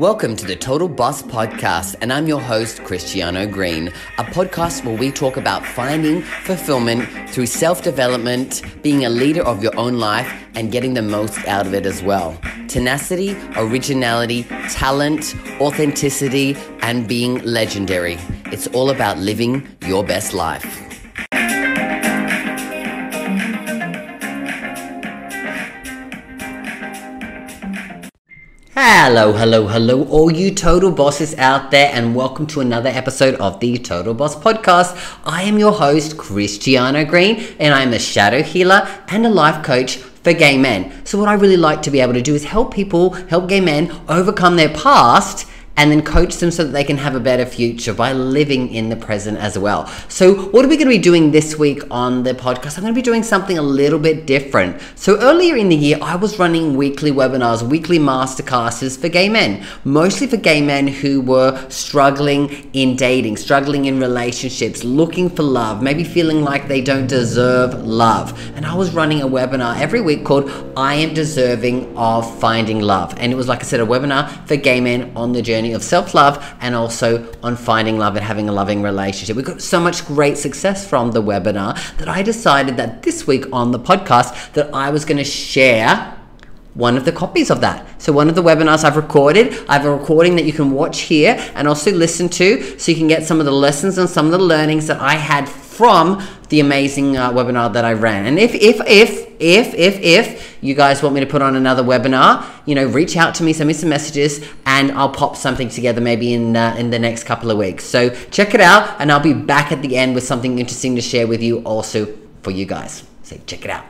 Welcome to the Total Boss Podcast, and I'm your host, Christiano Green, a podcast where we talk about finding fulfillment through self-development, being a leader of your own life, and getting the most out of it as well. Tenacity, originality, talent, authenticity, and being legendary. It's all about living your best life. Hello, all you total bosses out there, and welcome to another episode of the Total Boss Podcast. I am your host, Christiano Green, and I'm a shadow healer and a life coach for gay men. So what I really like to be able to do is help gay men overcome their past and then coach them so that they can have a better future by living in the present as well. So what are we going to be doing this week on the podcast? I'm going to be doing something a little bit different. So earlier in the year, I was running weekly webinars, weekly masterclasses for gay men, mostly for gay men who were struggling in dating, struggling in relationships, looking for love, maybe feeling like they don't deserve love. And I was running a webinar every week called I Am Deserving of Finding Love. And it was, like I said, a webinar for gay men on the journey of self-love and also on finding love and having a loving relationship. We got so much great success from the webinar that I decided that this week on the podcast that I was going to share one of the copies of that. So one of the webinars I've recorded, I have a recording that you can watch here and also listen to, so you can get some of the lessons and some of the learnings that I had from the amazing webinar that I ran. And if you guys want me to put on another webinar, reach out to me, send me some messages, and I'll pop something together maybe in the next couple of weeks. So check it out, and I'll be back at the end with something interesting to share with you also for you guys. So check it out.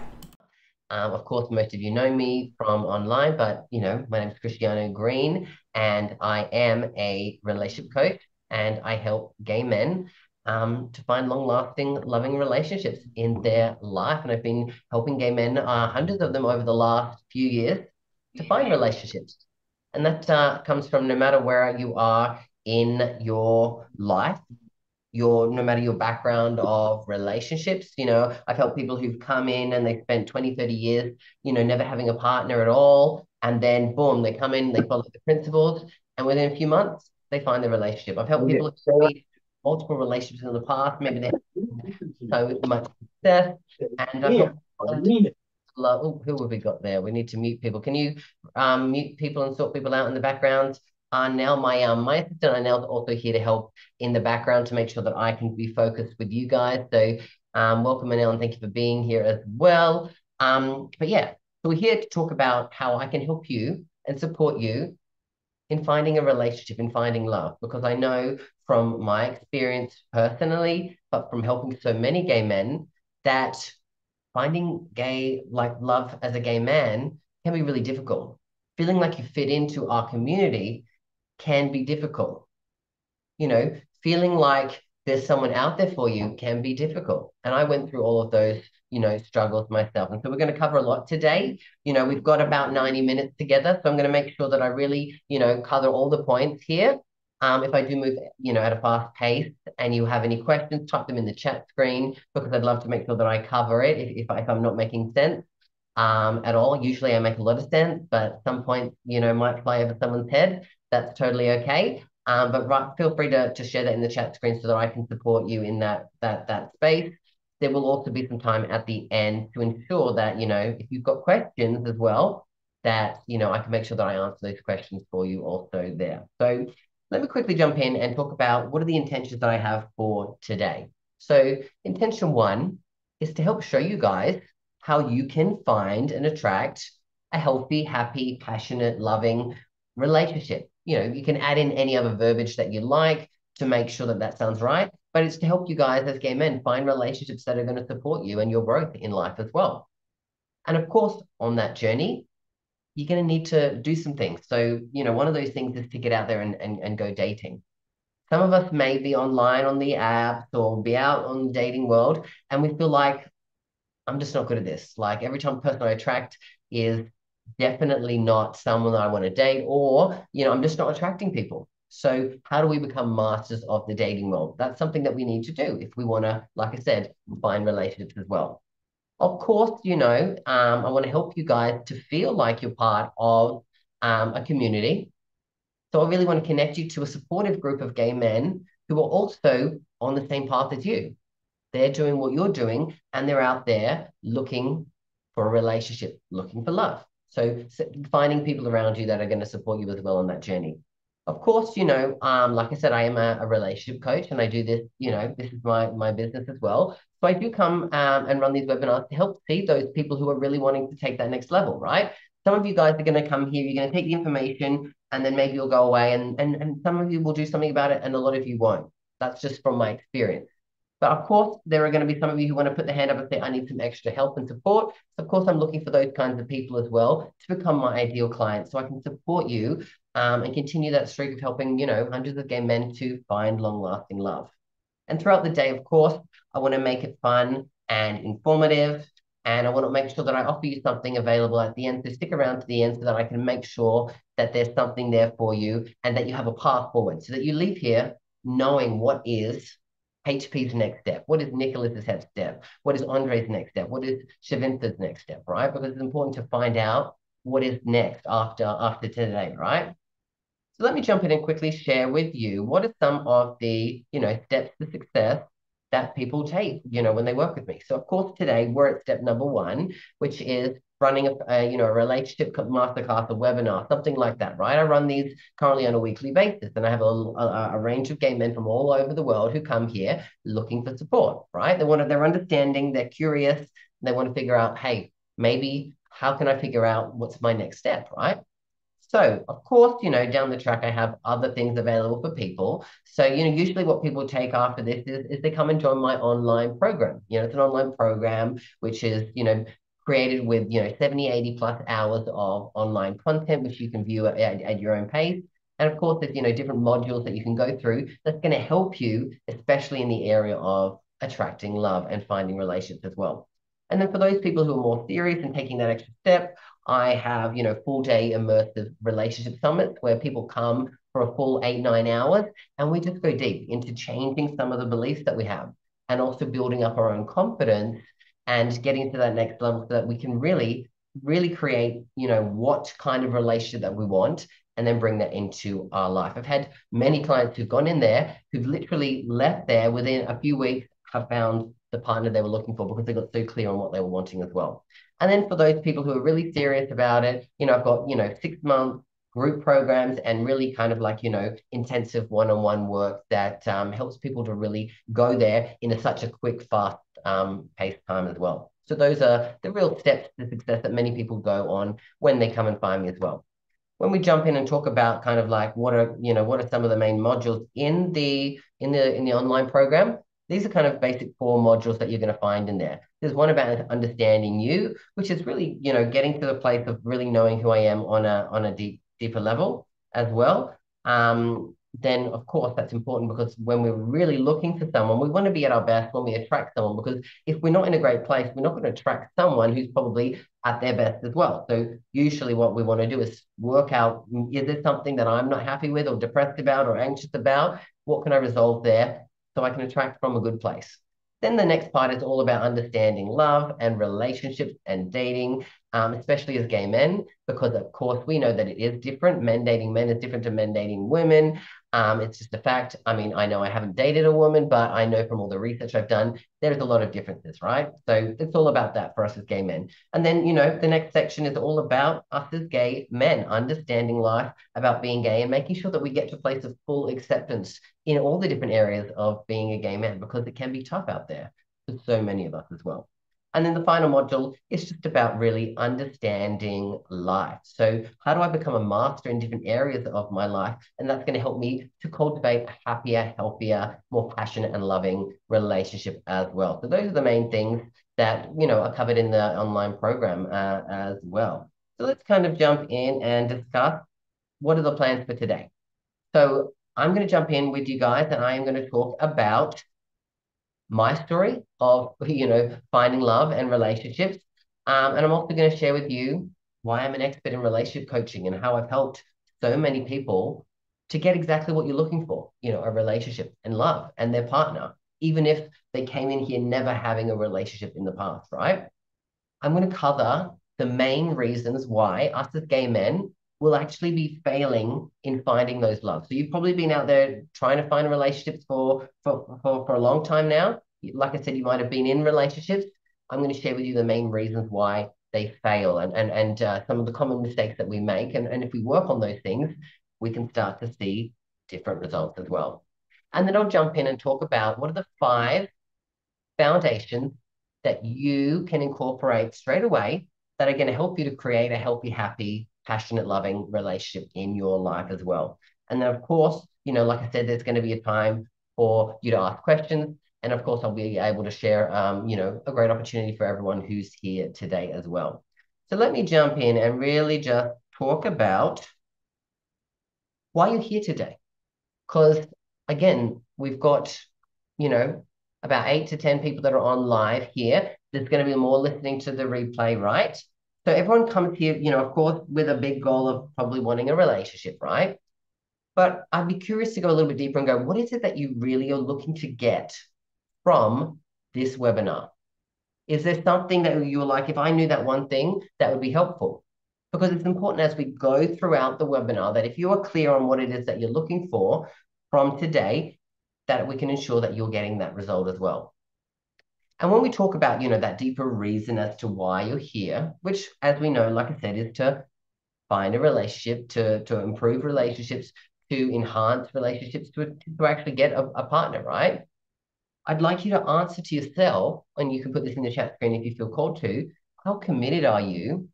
Of course, most of you know me from online, but my name is Christiano Green, and I am a relationship coach, and I help gay men to find long-lasting, loving relationships in their life. And I've been helping gay men, hundreds of them over the last few years, to find relationships. And that comes from no matter where you are in your life, no matter your background of relationships. I've helped people who've come in and they spent 20, 30 years, never having a partner at all. And then boom, they come in, they follow the principles, and within a few months, they find the relationship. I've helped people who've had multiple relationships in the past, maybe they have so much success. And I've helped who have we got there? We need to mute people. Can you mute people and sort people out in the background? Now my assistant Anel's also here to help in the background to make sure that I can be focused with you guys. So welcome, Anel, and thank you for being here as well. But yeah, so we're here to talk about how I can help you and support you in finding a relationship, in finding love, because I know from my experience personally, but from helping so many gay men, that finding love as a gay man can be really difficult. Feeling like you fit into our community can be difficult. Feeling like there's someone out there for you can be difficult. And I went through all of those, struggles myself. And so we're going to cover a lot today. We've got about 90 minutes together. So I'm going to make sure that I really, cover all the points here. If I do move, at a fast pace and you have any questions, type them in the chat screen, because I'd love to make sure that I cover it if I'm not making sense at all. Usually I make a lot of sense, but some points, might fly over someone's head. That's totally okay. But feel free to share that in the chat screen so that I can support you in that space. There will also be some time at the end to ensure that, if you've got questions as well, that, I can make sure that I answer those questions for you also there. So let me quickly jump in and talk about what are the intentions that I have for today. So intention one is to help show you guys how you can find and attract a healthy, happy, passionate, loving relationship. You can add in any other verbiage that you like to make sure that sounds right, but it's to help you guys as gay men find relationships that are going to support you and your growth in life as well. And of course, on that journey, you're going to need to do some things. So, one of those things is to get out there and go dating. Some of us may be online on the apps or be out on the dating world, and we feel like, I'm just not good at this. Like every person I attract is definitely not someone that I want to date, or, I'm just not attracting people. So how do we become masters of the dating world? That's something that we need to do if we want to, like I said, find relationships as well. Of course, I want to help you guys to feel like you're part of a community So I really want to connect you to a supportive group of gay men who are also on the same path as you. They're doing what you're doing, and they're out there looking for a relationship, looking for love. So finding people around you that are going to support you as well on that journey. Of course, like I said, I am a relationship coach, and I do this, this is my business as well. So I do come and run these webinars to help see those people who are really wanting to take that next level, right? Some of you guys are going to come here, you're going to take the information, and then maybe you'll go away, and some of you will do something about it, and a lot of you won't. That's just from my experience. But of course, there are going to be some of you who want to put their hand up and say, I need some extra help and support. So of course, I'm looking for those kinds of people as well to become my ideal client so I can support you and continue that streak of helping, hundreds of gay men to find long-lasting love. And throughout the day, of course, I want to make it fun and informative. And I want to make sure that I offer you something available at the end. So stick around to the end so that I can make sure that there's something there for you and that you have a path forward so that you leave here knowing what is HP's next step? What is Nicholas's next step? What is Andre's next step? What is Shavinta's next step, right? Because it's important to find out what is next after today, right? So let me jump in and quickly share with you what are some of the, steps to success that people take, when they work with me. So of course, today we're at step number 1, which is running a relationship masterclass, a webinar, something like that, right? I run these currently on a weekly basis, and I have a range of gay men from all over the world who come here looking for support, right? They're understanding, they're curious, they want to figure out, hey, maybe how can I figure out what's my next step, right? So, of course, down the track, I have other things available for people. So, usually what people take after this is they come and join my online program. It's an online program, which is, created with, 70, 80 plus hours of online content, which you can view at your own pace. And of course, there's, different modules that you can go through that's going to help you, especially in the area of attracting love and finding relationships as well. And then for those people who are more serious and taking that extra step, I have, full day immersive relationship summits where people come for a full 8, 9 hours, and we just go deep into changing some of the beliefs that we have and also building up our own confidence and getting to that next level so that we can really, really create, what kind of relationship that we want and then bring that into our life. I've had many clients who've gone in there who've literally left there within a few weeks, have found the partner they were looking for because they got so clear on what they were wanting as well. And then for those people who are really serious about it, I've got, 6-month group programs and really kind of like, intensive one-on-one work that helps people to really go there in such a quick, fast paced time as well. So those are the real steps to success that many people go on when they come and find me as well. When we jump in and talk about kind of like what are some of the main modules in the online program, these are kind of basic 4 modules that you're going to find in there. There's one about understanding you, which is really, getting to the place of really knowing who I am on a deeper level as well. Then of course that's important because when we're really looking for someone, we want to be at our best when we attract someone, because if we're not in a great place, we're not going to attract someone who's probably at their best as well. So usually what we want to do is work out, is there something that I'm not happy with or depressed about or anxious about? What can I resolve there so I can attract from a good place? Then the next part is all about understanding love and relationships and dating, especially as gay men, because of course we know that it is different. Men dating men is different to men dating women. It's just a fact. I mean, I know I haven't dated a woman, but I know from all the research I've done, there's a lot of differences, right? So it's all about that for us as gay men. And then, the next section is all about us as gay men, understanding life, about being gay and making sure that we get to a place of full acceptance in all the different areas of being a gay man, because it can be tough out there for so many of us as well. And then the final module is just about really understanding life. So how do I become a master in different areas of my life? And that's going to help me to cultivate a happier, healthier, more passionate and loving relationship as well. So those are the main things that, are covered in the online program as well. So let's kind of jump in and discuss what are the plans for today. So I'm going to jump in with you guys and I am going to talk about my story of, finding love and relationships. And I'm also going to share with you why I'm an expert in relationship coaching and how I've helped so many people to get exactly what you're looking for, a relationship and love and their partner, even if they came in here never having a relationship in the past, right? I'm going to cover the main reasons why us as gay men will actually be failing in finding those loves. So you've probably been out there trying to find relationships for a long time now. Like I said, you might have been in relationships. I'm going to share with you the main reasons why they fail and some of the common mistakes that we make. And if we work on those things, we can start to see different results as well. And then I'll jump in and talk about what are the 5 foundations that you can incorporate straight away that are going to help you to create a healthy, happy, passionate, loving relationship in your life as well. And then, of course, like I said, there's going to be a time for you to ask questions. And of course, I'll be able to share, a great opportunity for everyone who's here today as well. So let me jump in and really just talk about why you're here today. Because again, we've got, about 8 to 10 people that are on live here. There's going to be more listening to the replay, right? So everyone comes here, of course, with a big goal of probably wanting a relationship, right? But I'd be curious to go a little bit deeper and go, what is it that you really are looking to get from this webinar? Is there something that you were like, if I knew that one thing, that would be helpful? Because it's important as we go throughout the webinar that if you are clear on what it is that you're looking for from today, that we can ensure that you're getting that result as well. And when we talk about, that deeper reason as to why you're here, which, as we know, like I said, is to find a relationship, to improve relationships, to enhance relationships, to actually get a partner, right? I'd like you to answer to yourself, and you can put this in the chat screen if you feel called to, how committed are you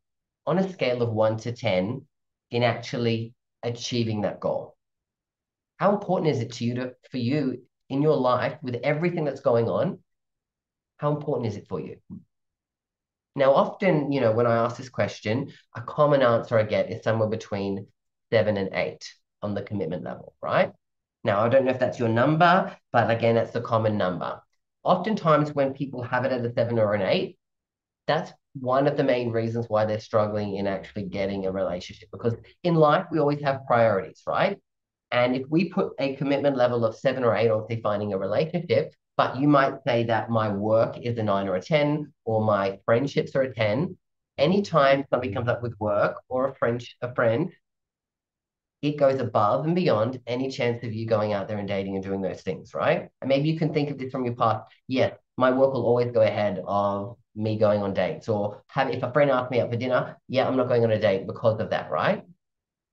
on a scale of 1 to 10 in actually achieving that goal? How important is it for you in your life with everything that's going on? How important is it for you? Now, often, when I ask this question, a common answer I get is somewhere between 7 and 8 on the commitment level, right? Now, I don't know if that's your number, but again, that's the common number. Oftentimes, when people have it at a 7 or an 8, that's one of the main reasons why they're struggling in actually getting a relationship. Because in life, we always have priorities, right? And if we put a commitment level of 7 or 8 on, say, finding a relationship, but you might say that my work is a 9 or a 10, or my friendships are a 10. Anytime somebody comes up with work or a friend, it goes above and beyond any chance of you going out there and dating and doing those things, right? And maybe you can think of this from your past. Yes, my work will always go ahead of me going on dates, or if a friend asks me out for dinner, yeah, I'm not going on a date because of that, right?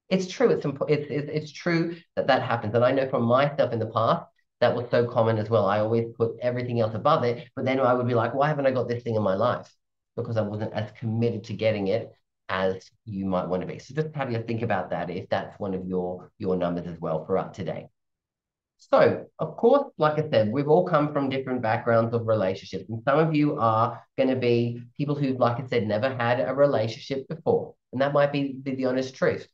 It's true. It's true that happens. And I know from myself in the past, that was so common as well. I always put everything else above it, but then I would be like, why haven't I got this thing in my life? Because I wasn't as committed to getting it as you might want to be. So just have you think about that if that's one of your numbers as well for up today. So, of course, like I said, we've all come from different backgrounds of relationships. And some of you are going to be people who, like I said, never had a relationship before. And that might be the honest truth.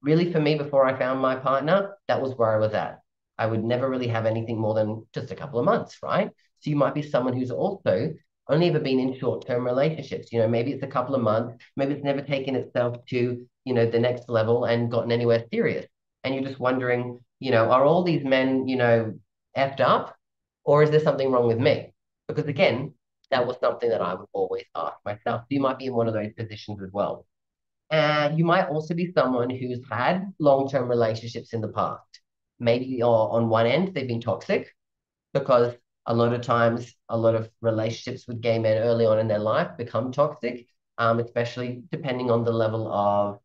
Really, for me, before I found my partner, that was where I was at. I would never really have anything more than just a couple of months, right? So you might be someone who's also only ever been in short-term relationships. Maybe it's a couple of months, maybe it's never taken itself to, the next level and gotten anywhere serious. And you're just wondering, are all these men, effed up, or is there something wrong with me? Because again, that was something that I would always ask myself. You might be in one of those positions as well. And you might also be someone who's had long-term relationships in the past. Maybe on one end, they've been toxic because a lot of times, a lot of relationships with gay men early on in their life become toxic, especially depending on the level of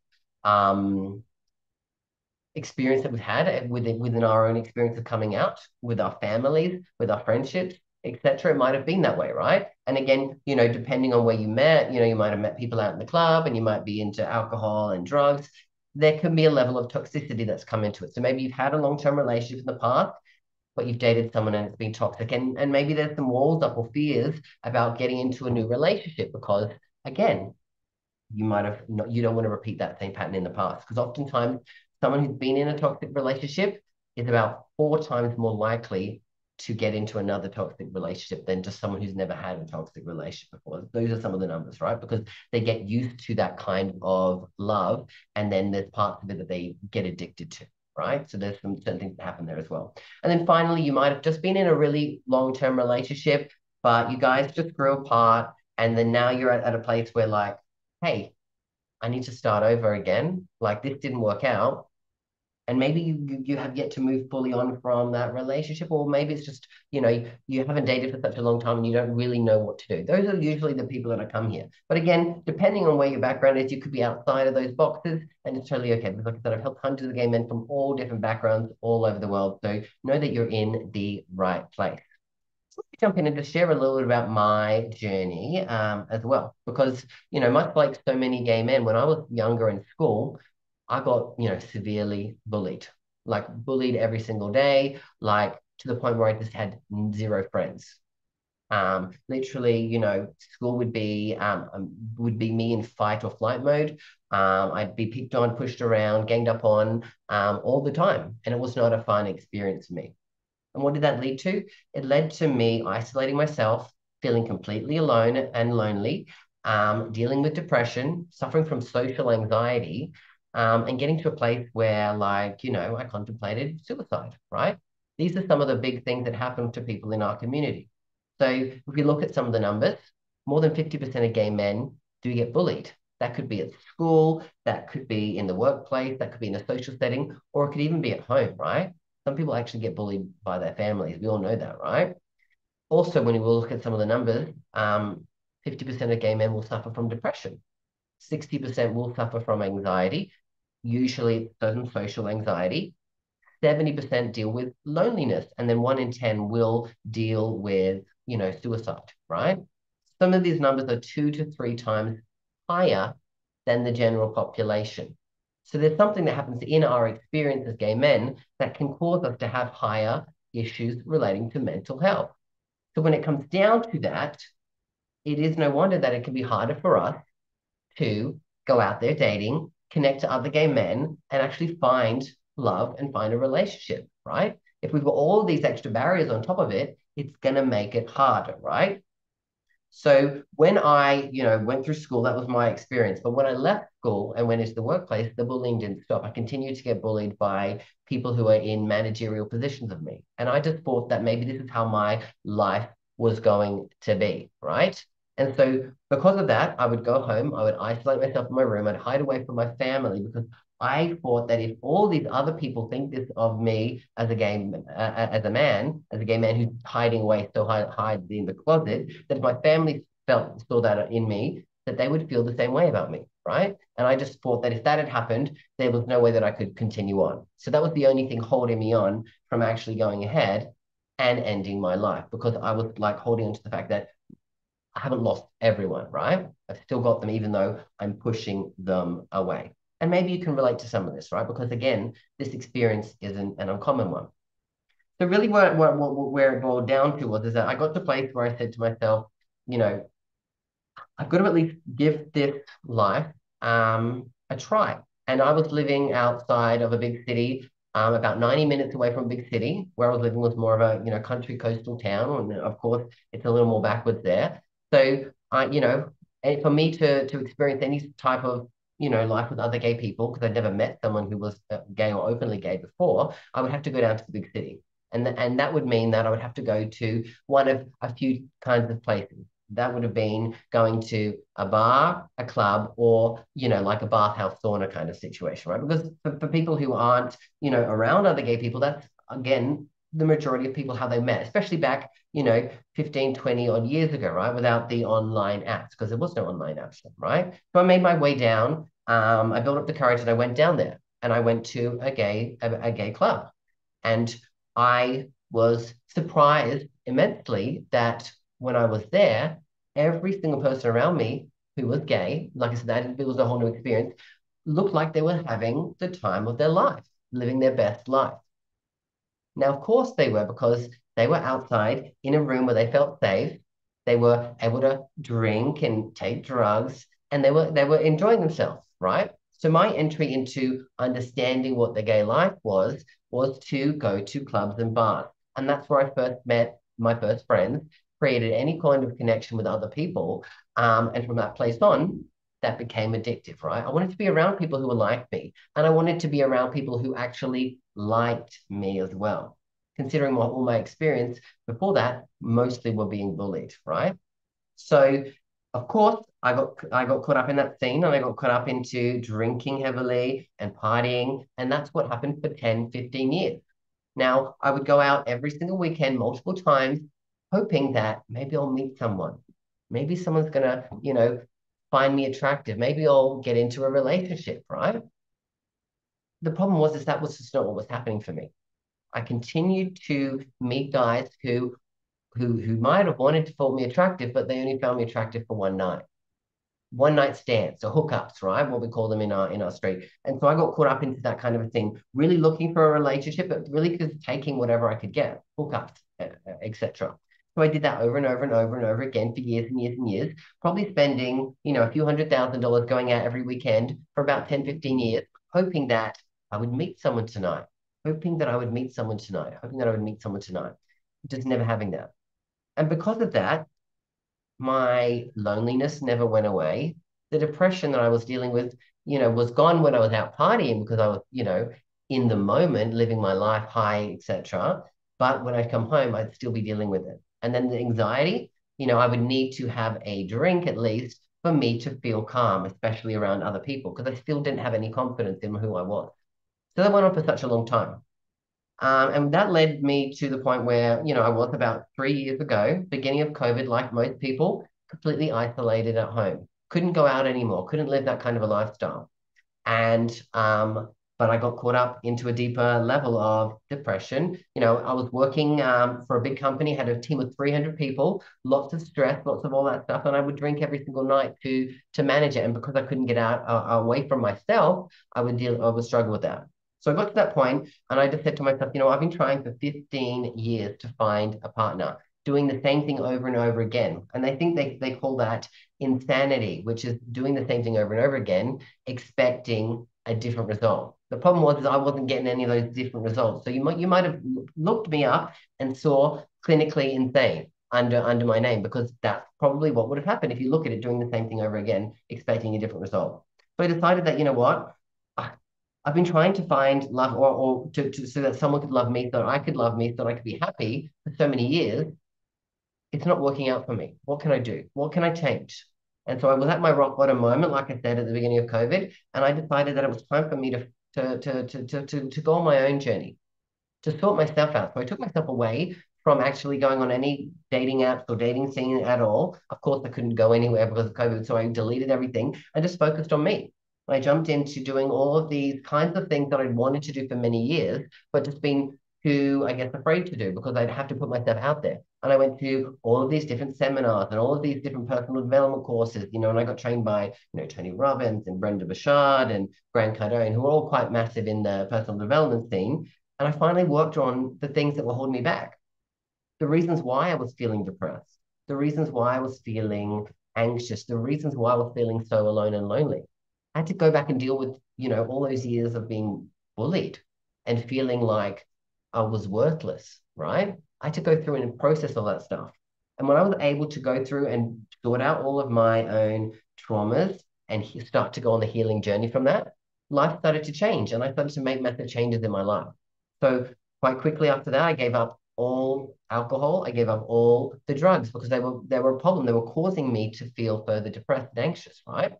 experience that we've had within our own experience of coming out with our families, with our friendships, etc. It might have been that way, right? And again, depending on where you met, you might have met people out in the club and you might be into alcohol and drugs. There can be a level of toxicity that's come into it. So maybe you've had a long-term relationship in the past, but you've dated someone and it's been toxic. And maybe there's some walls up or fears about getting into a new relationship because, again, you don't want to repeat that same pattern in the past. Because oftentimes someone who's been in a toxic relationship is about 4 times more likely to get into another toxic relationship than just someone who's never had a toxic relationship before. Those are some of the numbers, right? Because they get used to that kind of love, and then there's parts of it that they get addicted to, right? So there's some certain things that happen there as well. And then finally, you might have just been in a really long-term relationship, but you guys just grew apart, and then now you're at a place where like, hey, I need to start over again. Like this didn't work out. And maybe you have yet to move fully on from that relationship, or maybe it's just, you haven't dated for such a long time and you don't really know what to do. Those are usually the people that come here. But again, depending on where your background is, you could be outside of those boxes, and it's totally okay. Because like I said, I've helped hundreds of gay men from all different backgrounds all over the world. So know that you're in the right place. Jump in and just share a little bit about my journey as well. Because, much like so many gay men, when I was younger in school, I got, severely bullied, like bullied every single day, like to the point where I just had zero friends. Literally, school would be me in fight or flight mode. I'd be picked on, pushed around, ganged up on all the time. And it was not a fun experience for me. And what did that lead to? It led to me isolating myself, feeling completely alone and lonely, dealing with depression, suffering from social anxiety, and getting to a place where, like, I contemplated suicide, right? These are some of the big things that happen to people in our community. So if we look at some of the numbers, more than 50% of gay men do get bullied. That could be at school, that could be in the workplace, that could be in a social setting, or it could even be at home, right? Some people actually get bullied by their families. We all know that, right? Also, when we look at some of the numbers, 50% of gay men will suffer from depression. 60% will suffer from anxiety, usually certain social anxiety. 70% deal with loneliness, and then 1 in 10 will deal with, suicide, right? Some of these numbers are 2 to 3 times higher than the general population. So there's something that happens in our experience as gay men that can cause us to have higher issues relating to mental health. So when it comes down to that, it is no wonder that it can be harder for us to go out there dating, connect to other gay men, and actually find love and find a relationship, right? If we've got all these extra barriers on top of it, it's going to make it harder, right? So when I, went through school, that was my experience. But when I left school and went into the workplace, the bullying didn't stop. I continued to get bullied by people who are in managerial positions of me. And I just thought that maybe this is how my life was going to be, right? And so because of that, I would go home, I would isolate myself in my room, I'd hide away from my family because I thought that if all these other people think this of me as a gay man who's hiding away, so hide in the closet, that if my family saw that in me, that they would feel the same way about me, right? And I just thought that if that had happened, there was no way that I could continue on. So that was the only thing holding me on from actually going ahead and ending my life, because I was like holding on to the fact that I haven't lost everyone, right? I've still got them, even though I'm pushing them away. And maybe you can relate to some of this, right? Because again, this experience isn't an uncommon one. So really where it boiled down to was is that I got to a place where I said to myself, you know, I've got to at least give this life a try. And I was living outside of a big city, about 90 minutes away from a big city. Where I was living was more of a, country coastal town. And of course, it's a little more backwards there. So, and for me to experience any type of, life with other gay people, because I'd never met someone who was gay or openly gay before, I would have to go down to the big city. And that would mean that I would have to go to one of a few kinds of places. That would have been going to a bar, a club, or, like a bathhouse sauna kind of situation, right? Because for people who aren't, around other gay people, that's, again, the majority of people how they met, especially back, 15, 20 odd years ago, right? Without the online apps, because there was no online apps, right? So I made my way down. I built up the courage and I went down there and I went to a gay club. And I was surprised immensely that when I was there, every single person around me who was gay, like I said, it was a whole new experience, looked like they were having the time of their life, living their best life. Now, of course they were, because they were outside in a room where they felt safe. They were able to drink and take drugs, and they were enjoying themselves, right? So my entry into understanding what the gay life was to go to clubs and bars. And that's where I first met my first friends, created any kind of connection with other people. And from that place on, that became addictive, right? I wanted to be around people who were like me, and I wanted to be around people who actually liked me as well. Considering all my experience before that, mostly were being bullied, right? So Of course, I got caught up in that scene and I got caught up into drinking heavily and partying. And that's what happened for 10, 15 years. Now, I would go out every single weekend, multiple times, hoping that maybe I'll meet someone. Maybe someone's gonna, find me attractive. Maybe I'll get into a relationship, right? The problem was is that was just not what was happening for me. I continued to meet guys who might have wanted to find me attractive, but they only found me attractive for one night stands or hookups, right? What we call them in our street. And so I got caught up into that kind of a thing, really looking for a relationship, but really just taking whatever I could get, hookups, etc. So I did that over and over and over and over again for years and years and years, probably spending, a few $100,000 going out every weekend for about 10, 15 years, hoping that I would meet someone tonight, hoping that I would meet someone tonight, hoping that I would meet someone tonight, just never having that. And because of that, my loneliness never went away. The depression that I was dealing with, was gone when I was out partying because I was, in the moment, living my life high, etc. But when I'd come home, I'd still be dealing with it. And then the anxiety, I would need to have a drink at least for me to feel calm, especially around other people, because I still didn't have any confidence in who I was. So that went on for such a long time. And that led me to the point where, I was about 3 years ago, beginning of COVID, like most people, completely isolated at home. Couldn't go out anymore, couldn't live that kind of a lifestyle. And but I got caught up into a deeper level of depression. I was working for a big company, had a team of 300 people, lots of stress, lots of all that stuff, and I would drink every single night to manage it. And because I couldn't get out away from myself, I would struggle with that. So I got to that point, and I just said to myself, I've been trying for 15 years to find a partner, doing the same thing over and over again. And I think they call that insanity, which is doing the same thing over and over again, expecting a different result. The problem was is I wasn't getting any of those different results. So you might have looked me up and saw clinically insane under my name, because that's probably what would have happened if you look at it doing the same thing over again, expecting a different result. So I decided that, I- I've been trying to find love, or so that someone could love me, so that I could love me, so that I could be happy for so many years. It's not working out for me. What can I do? What can I change? And so I was at my rock bottom moment, like I said at the beginning of COVID, and I decided that it was time for me to go on my own journey, to sort myself out. So I took myself away from actually going on any dating apps or dating scene at all. Of course, I couldn't go anywhere because of COVID, so I deleted everything and just focused on me. I jumped into doing all of these kinds of things that I'd wanted to do for many years, but just been too, I guess, afraid to do because I'd have to put myself out there. And I went to all of these different seminars and all of these different personal development courses, and I got trained by, Tony Robbins and Brenda Bouchard and Grant Cardone, who are all quite massive in the personal development scene. And I finally worked on the things that were holding me back, the reasons why I was feeling depressed, the reasons why I was feeling anxious, the reasons why I was feeling so alone and lonely. I had to go back and deal with, all those years of being bullied and feeling like I was worthless, right? I had to go through and process all that stuff. And when I was able to go through and sort out all of my own traumas and start to go on the healing journey from that, life started to change and I started to make massive changes in my life. So quite quickly after that, I gave up all alcohol. I gave up all the drugs because they were a problem. They were causing me to feel further depressed and anxious, right?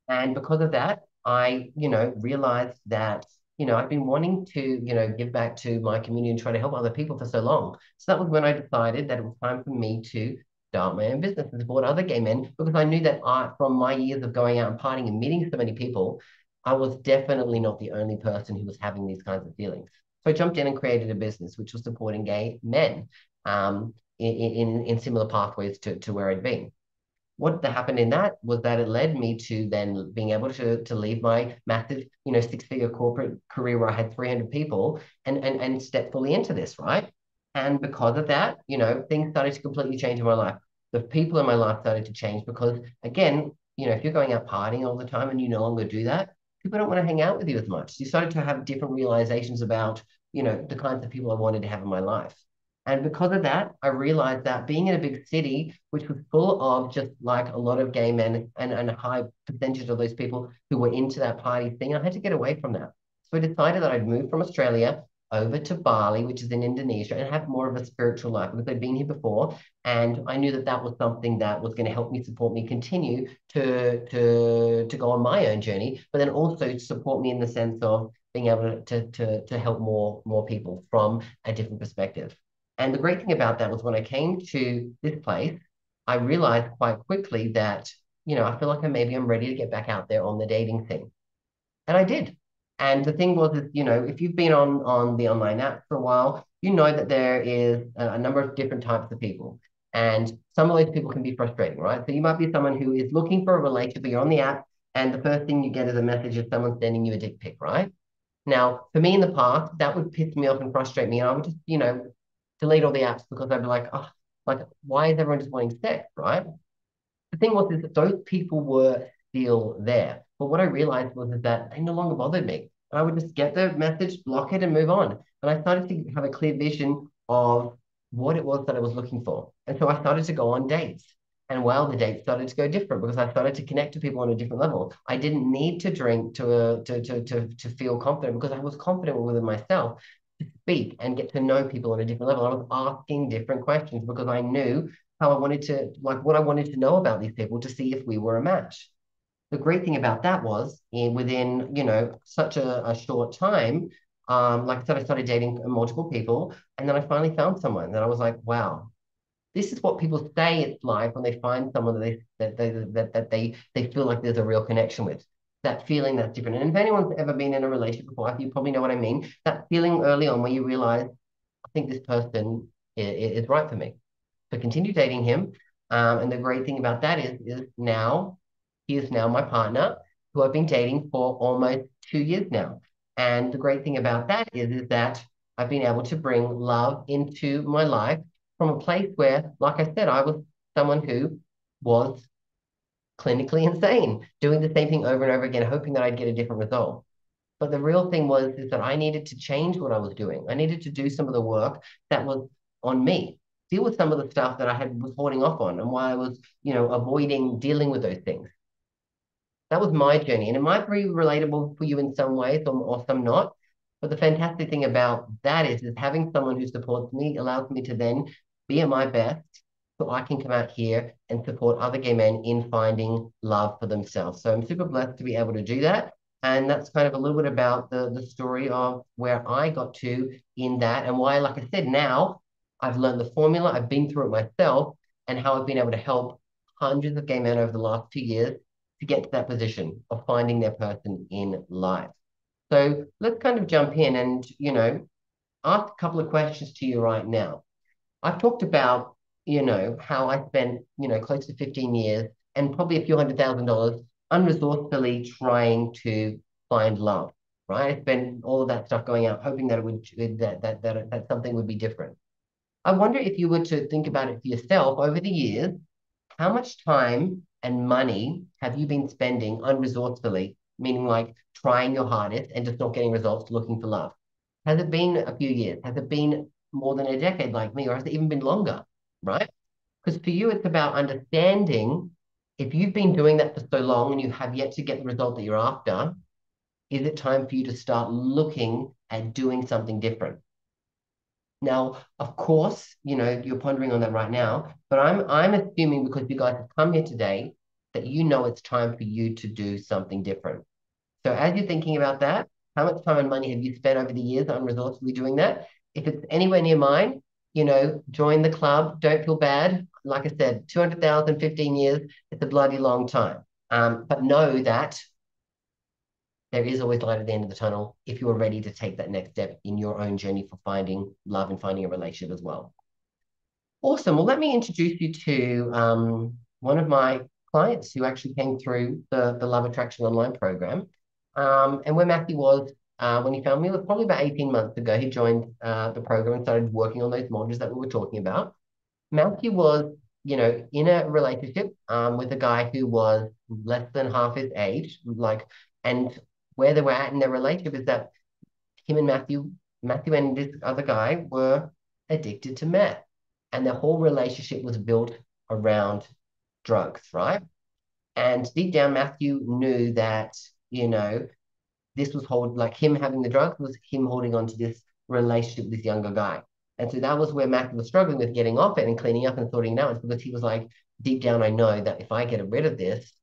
And because of that, I, realized that, I've been wanting to, give back to my community and try to help other people for so long. So that was when I decided that it was time for me to start my own business and support other gay men, because I knew that from my years of going out and partying and meeting so many people, I was definitely not the only person who was having these kinds of feelings. So I jumped in and created a business which was supporting gay men in similar pathways to where I'd been. What happened in that was that it led me to then being able to leave my massive, six-figure corporate career where I had 300 people and step fully into this, right? And because of that, things started to completely change in my life. The people in my life started to change because, again, if you're going out partying all the time and you no longer do that, people don't want to hang out with you as much. You started to have different realizations about, the kinds of people I wanted to have in my life. And because of that, I realized that being in a big city, which was full of just like a lot of gay men and a high percentage of those people who were into that party thing, I had to get away from that. So I decided that I'd move from Australia over to Bali, which is in Indonesia, and have more of a spiritual life because I'd been here before. And I knew that that was something that was going to help me, support me, continue to go on my own journey, but then also support me in the sense of being able to help more people from a different perspective. And the great thing about that was when I came to this place, I realized quite quickly that, I feel like maybe I'm ready to get back out there on the dating thing. And I did. And the thing was, if you've been on the online app for a while, you know that there is a number of different types of people. And some of those people can be frustrating, right? So you might be someone who is looking for a relationship, but you're on the app, and the first thing you get is a message of someone sending you a dick pic, right? Now, for me in the past, that would piss me off and frustrate me. And I would just, delete all the apps because I'd be like, oh, like, why is everyone just wanting sex, right? The thing was is that those people were still there. But what I realized was is that they no longer bothered me. And I would just get the message, block it, and move on. And I started to have a clear vision of what it was that I was looking for. And so I started to go on dates. And while the dates started to go different because I started to connect to people on a different level. I didn't need to drink to feel confident because I was confident within myself to speak and get to know people on a different level. I was asking different questions because I knew how I wanted to, like what I wanted to know about these people to see if we were a match. The great thing about that was within, such a short time, like I said, I started dating multiple people, and then I finally found someone that I was like, wow, this is what people say it's like when they find someone that they feel like there's a real connection with. That feeling that's different. And if anyone's ever been in a relationship before, you probably know what I mean. That feeling early on where you realize, I think this person is right for me. So continue dating him. And the great thing about that is now he is now my partner who I've been dating for almost 2 years now. And the great thing about that is that I've been able to bring love into my life from a place where, like I said, I was someone who was clinically insane, doing the same thing over and over again, hoping that I'd get a different result. But the real thing was is that I needed to change what I was doing. I needed to do some of the work that was on me, deal with some of the stuff that was holding off on and why I was, avoiding dealing with those things. That was my journey. And it might be relatable for you in some ways or some not. But the fantastic thing about that is having someone who supports me allows me to then be at my best so I can come out here and support other gay men in finding love for themselves. So I'm super blessed to be able to do that. And that's kind of a little bit about the story of where I got to in that and why, like I said, now I've learned the formula, I've been through it myself, and how I've been able to help hundreds of gay men over the last 2 years to get to that position of finding their person in life. So let's kind of jump in and, ask a couple of questions to you right now. I've talked about, how I spent, close to 15 years and probably a few $100,000 unresourcefully trying to find love, right? I spent all of that stuff going out, hoping that it would, that something would be different. I wonder if you were to think about it for yourself over the years, how much time and money have you been spending unresourcefully, meaning like trying your hardest and just not getting results looking for love? Has it been a few years? Has it been more than a decade like me, or has it even been longer, right? Because for you, it's about understanding if you've been doing that for so long and you have yet to get the result that you're after, is it time for you to start looking at doing something different? Now, of course, you're pondering on that right now, but I'm assuming because you guys have come here today that you know it's time for you to do something different. So as you're thinking about that, how much time and money have you spent over the years on resourcefully doing that? If it's anywhere near mine, join the club. Don't feel bad. Like I said, 200,000, 15 years, it's a bloody long time. But know that there is always light at the end of the tunnel if you are ready to take that next step in your own journey for finding love and finding a relationship as well. Awesome. Well, let me introduce you to one of my clients who actually came through the Love Attraction Online program. And where Matthew was when he found me was probably about 18 months ago. He joined the program and started working on those modules that we were talking about. Matthew was, in a relationship with a guy who was less than half his age, and where they were at in their relationship is that him and Matthew and this other guy were addicted to meth. And their whole relationship was built around drugs, right? And deep down, Matthew knew that, this was like him having the drugs was him holding on to this relationship with this younger guy. And so that was where Matthew was struggling with getting off it and cleaning up and sorting it out. It's because he was like, deep down, I know that if I get rid of this,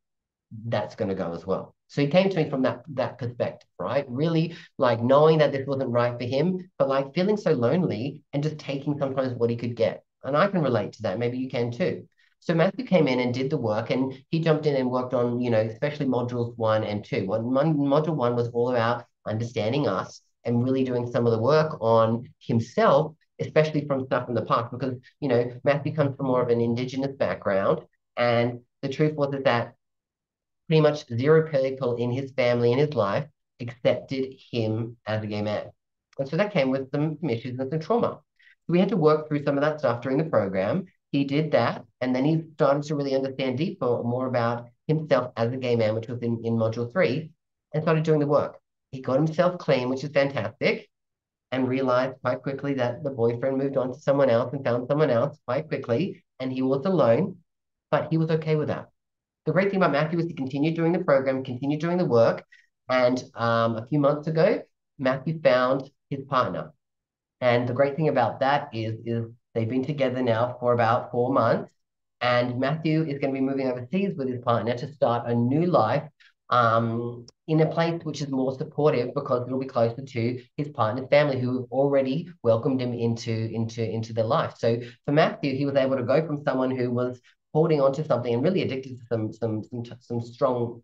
that's going to go as well. So he came to me from that perspective, right? Really like knowing that this wasn't right for him, but like feeling so lonely and just taking sometimes what he could get. And I can relate to that. Maybe you can too. So Matthew came in and did the work, and he jumped in and worked on, especially modules 1 and 2. Module 1 was all about understanding us and really doing some of the work on himself, especially from stuff from the past, because, Matthew comes from more of an indigenous background. And the truth was that pretty much zero people in his family, in his life, accepted him as a gay man. And so that came with some issues and some trauma. So we had to work through some of that stuff during the program. He did that, and then he started to really understand deeper, more about himself as a gay man, which was in module 3, and started doing the work. He got himself clean, which is fantastic, and realized quite quickly that the boyfriend moved on to someone else and found someone else quite quickly, and he was alone, but he was okay with that. The great thing about Matthew is he continued doing the program, continued doing the work. And a few months ago, Matthew found his partner. And the great thing about that is they've been together now for about 4 months. And Matthew is going to be moving overseas with his partner to start a new life in a place which is more supportive, because it'll be closer to his partner's family, who have already welcomed him into their life. So for Matthew, he was able to go from someone who was holding on to something and really addicted to some strong,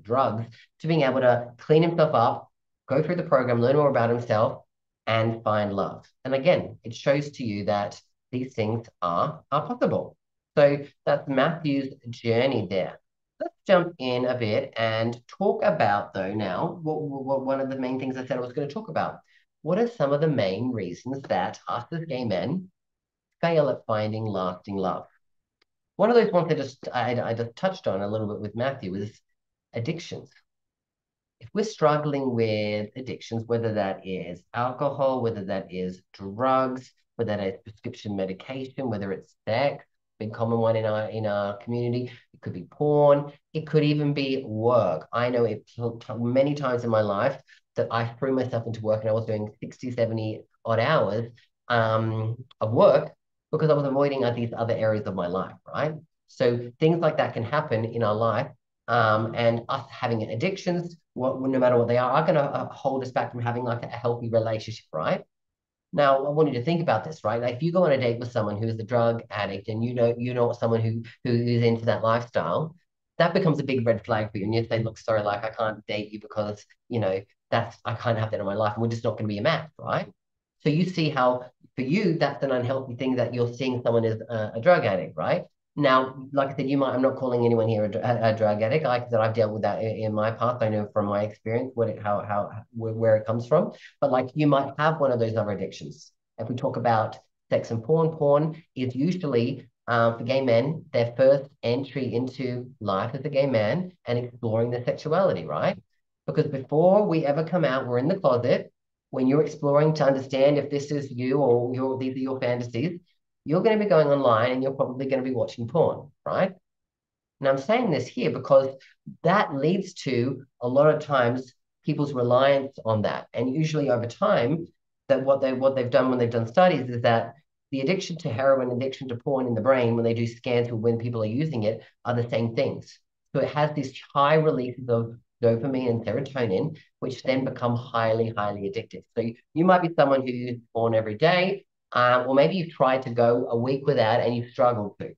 drugs, to being able to clean himself up, go through the program, learn more about himself, and find love. And again, it shows to you that these things are possible. So that's Matthew's journey there. Let's jump in a bit and talk about, though, now, what one of the main things I said I was going to talk about. What are some of the main reasons that us as gay men fail at finding lasting love? One of those ones I just touched on a little bit with Matthew is addictions. If we're struggling with addictions, whether that is alcohol, whether that is drugs, whether that is prescription medication, whether it's sex, big common one in our community, it could be porn, it could even be work. I know it many times in my life that I threw myself into work and I was doing 60, 70 odd hours of work because I was avoiding these other areas of my life, right? So things like that can happen in our life, and us having addictions, no matter what they are going to hold us back from having like a healthy relationship, right? Now, I want you to think about this, right? Like if you go on a date with someone who's a drug addict, and you know someone who's into that lifestyle, that becomes a big red flag for you. And you say, look, sorry, like I can't date you because I can't have that in my life, and we're just not going to be a match, right? So you see how for you that's an unhealthy thing, that you're seeing someone as a drug addict, right? Now, like I said, I'm not calling anyone here a drug addict. Like I said, I've dealt with that in my past. I know from my experience where it comes from. But like you might have one of those other addictions. If we talk about sex and porn is usually for gay men their first entry into life as a gay man and exploring their sexuality, right? Because before we ever come out, we're in the closet. When you're exploring to understand if this is you or these are your fantasies, you're going to be going online and you're probably going to be watching porn, right? And I'm saying this here because that leads to a lot of times people's reliance on that. And usually over time, that what they've done when they've done studies is that the addiction to heroin, addiction to porn in the brain, when they do scans when people are using it, are the same things. So it has these high releases of dopamine and serotonin, which then become highly, highly addictive. So you might be someone who uses porn every day, or maybe you've tried to go a week without and you've struggled to.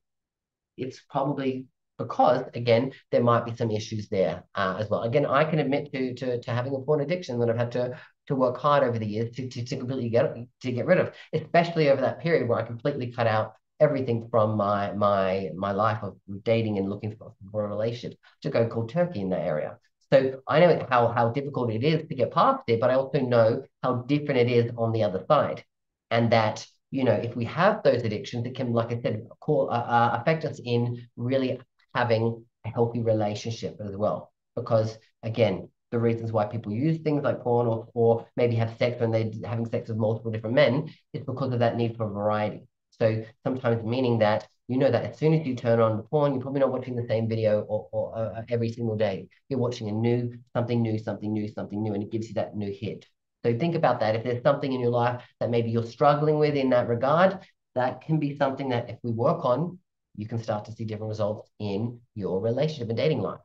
It's probably because, again, there might be some issues there as well. Again, I can admit to having a porn addiction that I've had to work hard over the years to completely get rid of, especially over that period where I completely cut out everything from my life of dating and looking for a relationship, to go cold turkey in that area. So I know how difficult it is to get past it, but I also know how different it is on the other side. And that, if we have those addictions, it can, like I said, affect us in really having a healthy relationship as well. Because again, the reasons why people use things like porn, or maybe have sex when they're having sex with multiple different men, is because of that need for variety. So sometimes meaning that that as soon as you turn on the porn, you're probably not watching the same video or every single day. You're watching something new, and it gives you that new hit. So think about that. If there's something in your life that maybe you're struggling with in that regard, that can be something that if we work on, you can start to see different results in your relationship and dating life.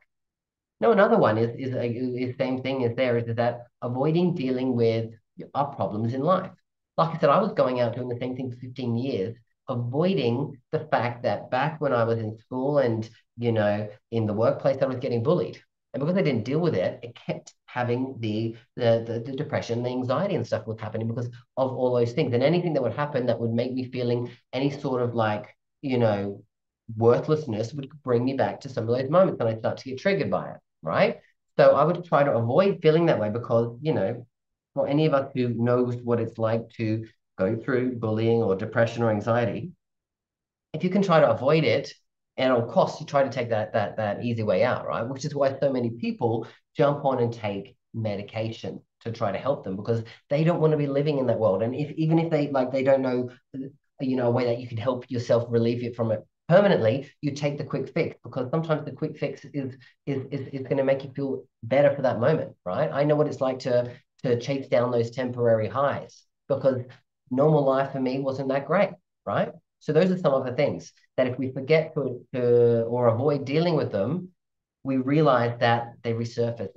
No, another one is same thing as there is that avoiding dealing with our problems in life. Like I said, I was going out doing the same thing for 15 years, avoiding the fact that back when I was in school and, in the workplace, I was getting bullied. And because I didn't deal with it, it kept having the depression, the anxiety and stuff was happening because of all those things. And anything that would happen that would make me feeling any sort of like, worthlessness would bring me back to some of those moments and I start to get triggered by it, right? So I would try to avoid feeling that way because, for any of us who knows what it's like to go through bullying or depression or anxiety, if you can try to avoid it, and of course you try to take that easy way out, right? Which is why so many people jump on and take medication to try to help them because they don't want to be living in that world. And even if they don't know, a way that you can help yourself relieve it from it permanently, you take the quick fix because sometimes the quick fix is going to make you feel better for that moment, right? I know what it's like to chase down those temporary highs because normal life for me wasn't that great, right? So those are some of the things that if we forget to or avoid dealing with them, we realize that they resurface,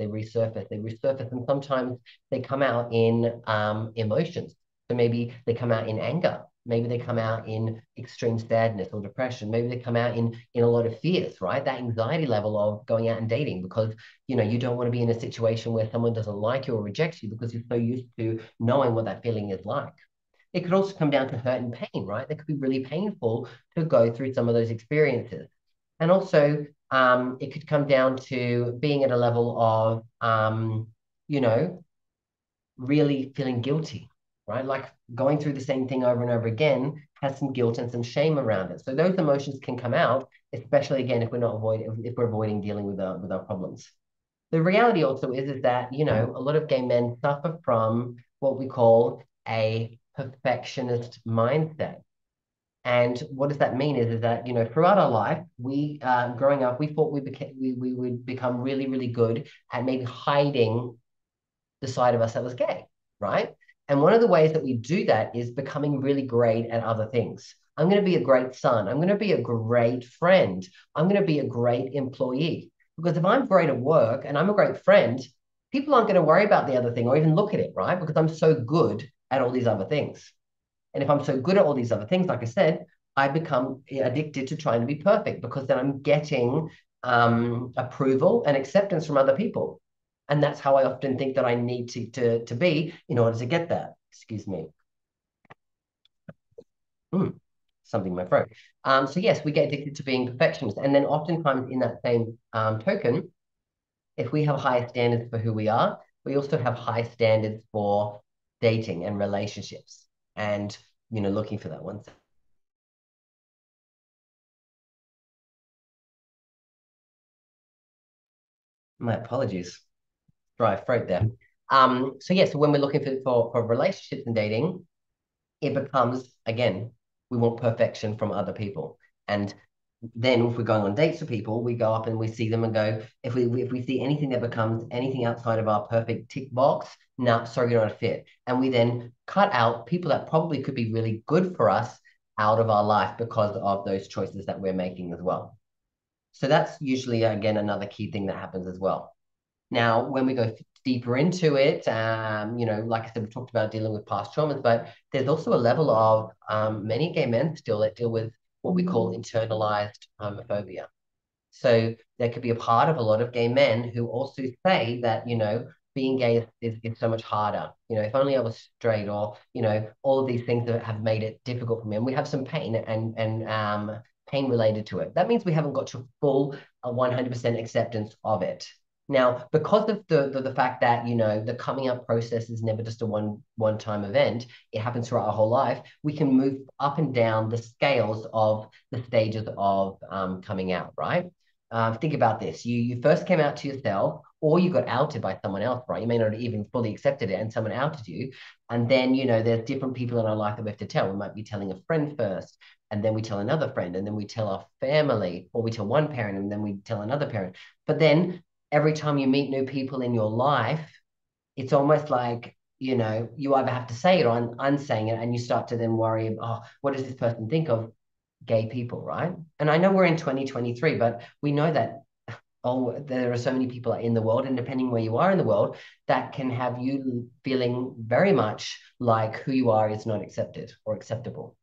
and sometimes they come out in emotions. So maybe they come out in anger, maybe they come out in extreme sadness or depression, maybe they come out in a lot of fears, right? That anxiety level of going out and dating because you don't want to be in a situation where someone doesn't like you or rejects you because you're so used to knowing what that feeling is like. It could also come down to hurt and pain, right? That could be really painful to go through some of those experiences. And also, it could come down to being at a level of, you know, really feeling guilty, right? Like going through the same thing over and over again has some guilt and some shame around it. So those emotions can come out, especially again if we're avoiding dealing with our problems. The reality also is that, a lot of gay men suffer from what we call a perfectionist mindset. And what does that mean is that, throughout our life, we, growing up, we thought we would become really, really good at maybe hiding the side of us that was gay, right? And one of the ways that we do that is becoming really great at other things. I'm going to be a great son. I'm going to be a great friend. I'm going to be a great employee. Because if I'm great at work and I'm a great friend, people aren't going to worry about the other thing or even look at it, right? Because I'm so good at all these other things. And if I'm so good at all these other things, like I said, I become addicted to trying to be perfect because then I'm getting approval and acceptance from other people. And that's how I often think that I need to be in order to get that. Excuse me. Something in my throat. So yes, we get addicted to being perfectionists. And then oftentimes in that same token, if we have high standards for who we are, we also have high standards for dating and relationships and, looking for that one. My apologies. Dry throat there. So yeah, so when we're looking for relationships and dating, it becomes, again, we want perfection from other people. And then if we're going on dates with people, we go up and we see them and go, if we see anything that becomes anything outside of our perfect tick box, no, sorry, you're not a fit. And we then cut out people that probably could be really good for us out of our life because of those choices that we're making as well. So that's usually, again, another key thing that happens as well. Now, when we go deeper into it, like I said, we talked about dealing with past traumas, but there's also a level of many gay men still that deal with what we call internalized homophobia. So there could be a part of a lot of gay men who also say that, being gay is so much harder. If only I was straight or, all of these things that have made it difficult for me. And we have some pain and pain related to it. That means we haven't got to full 100% acceptance of it. Now, because of the fact that, the coming out process is never just a one-time event, it happens throughout our whole life, we can move up and down the scales of the stages of coming out, right? Think about this. You first came out to yourself or you got outed by someone else, right? You may not have even fully accepted it and someone outed you. And then, there's different people in our life that we have to tell. We might be telling a friend first, and then we tell another friend, and then we tell our family, or we tell one parent, and then we tell another parent. But then every time you meet new people in your life, it's almost like you either have to say it or unsaying it, and you start to then worry, oh, what does this person think of gay people, right? And I know we're in 2023, but we know that, oh, there are so many people in the world, and depending where you are in the world, that can have you feeling very much like who you are is not accepted or acceptable.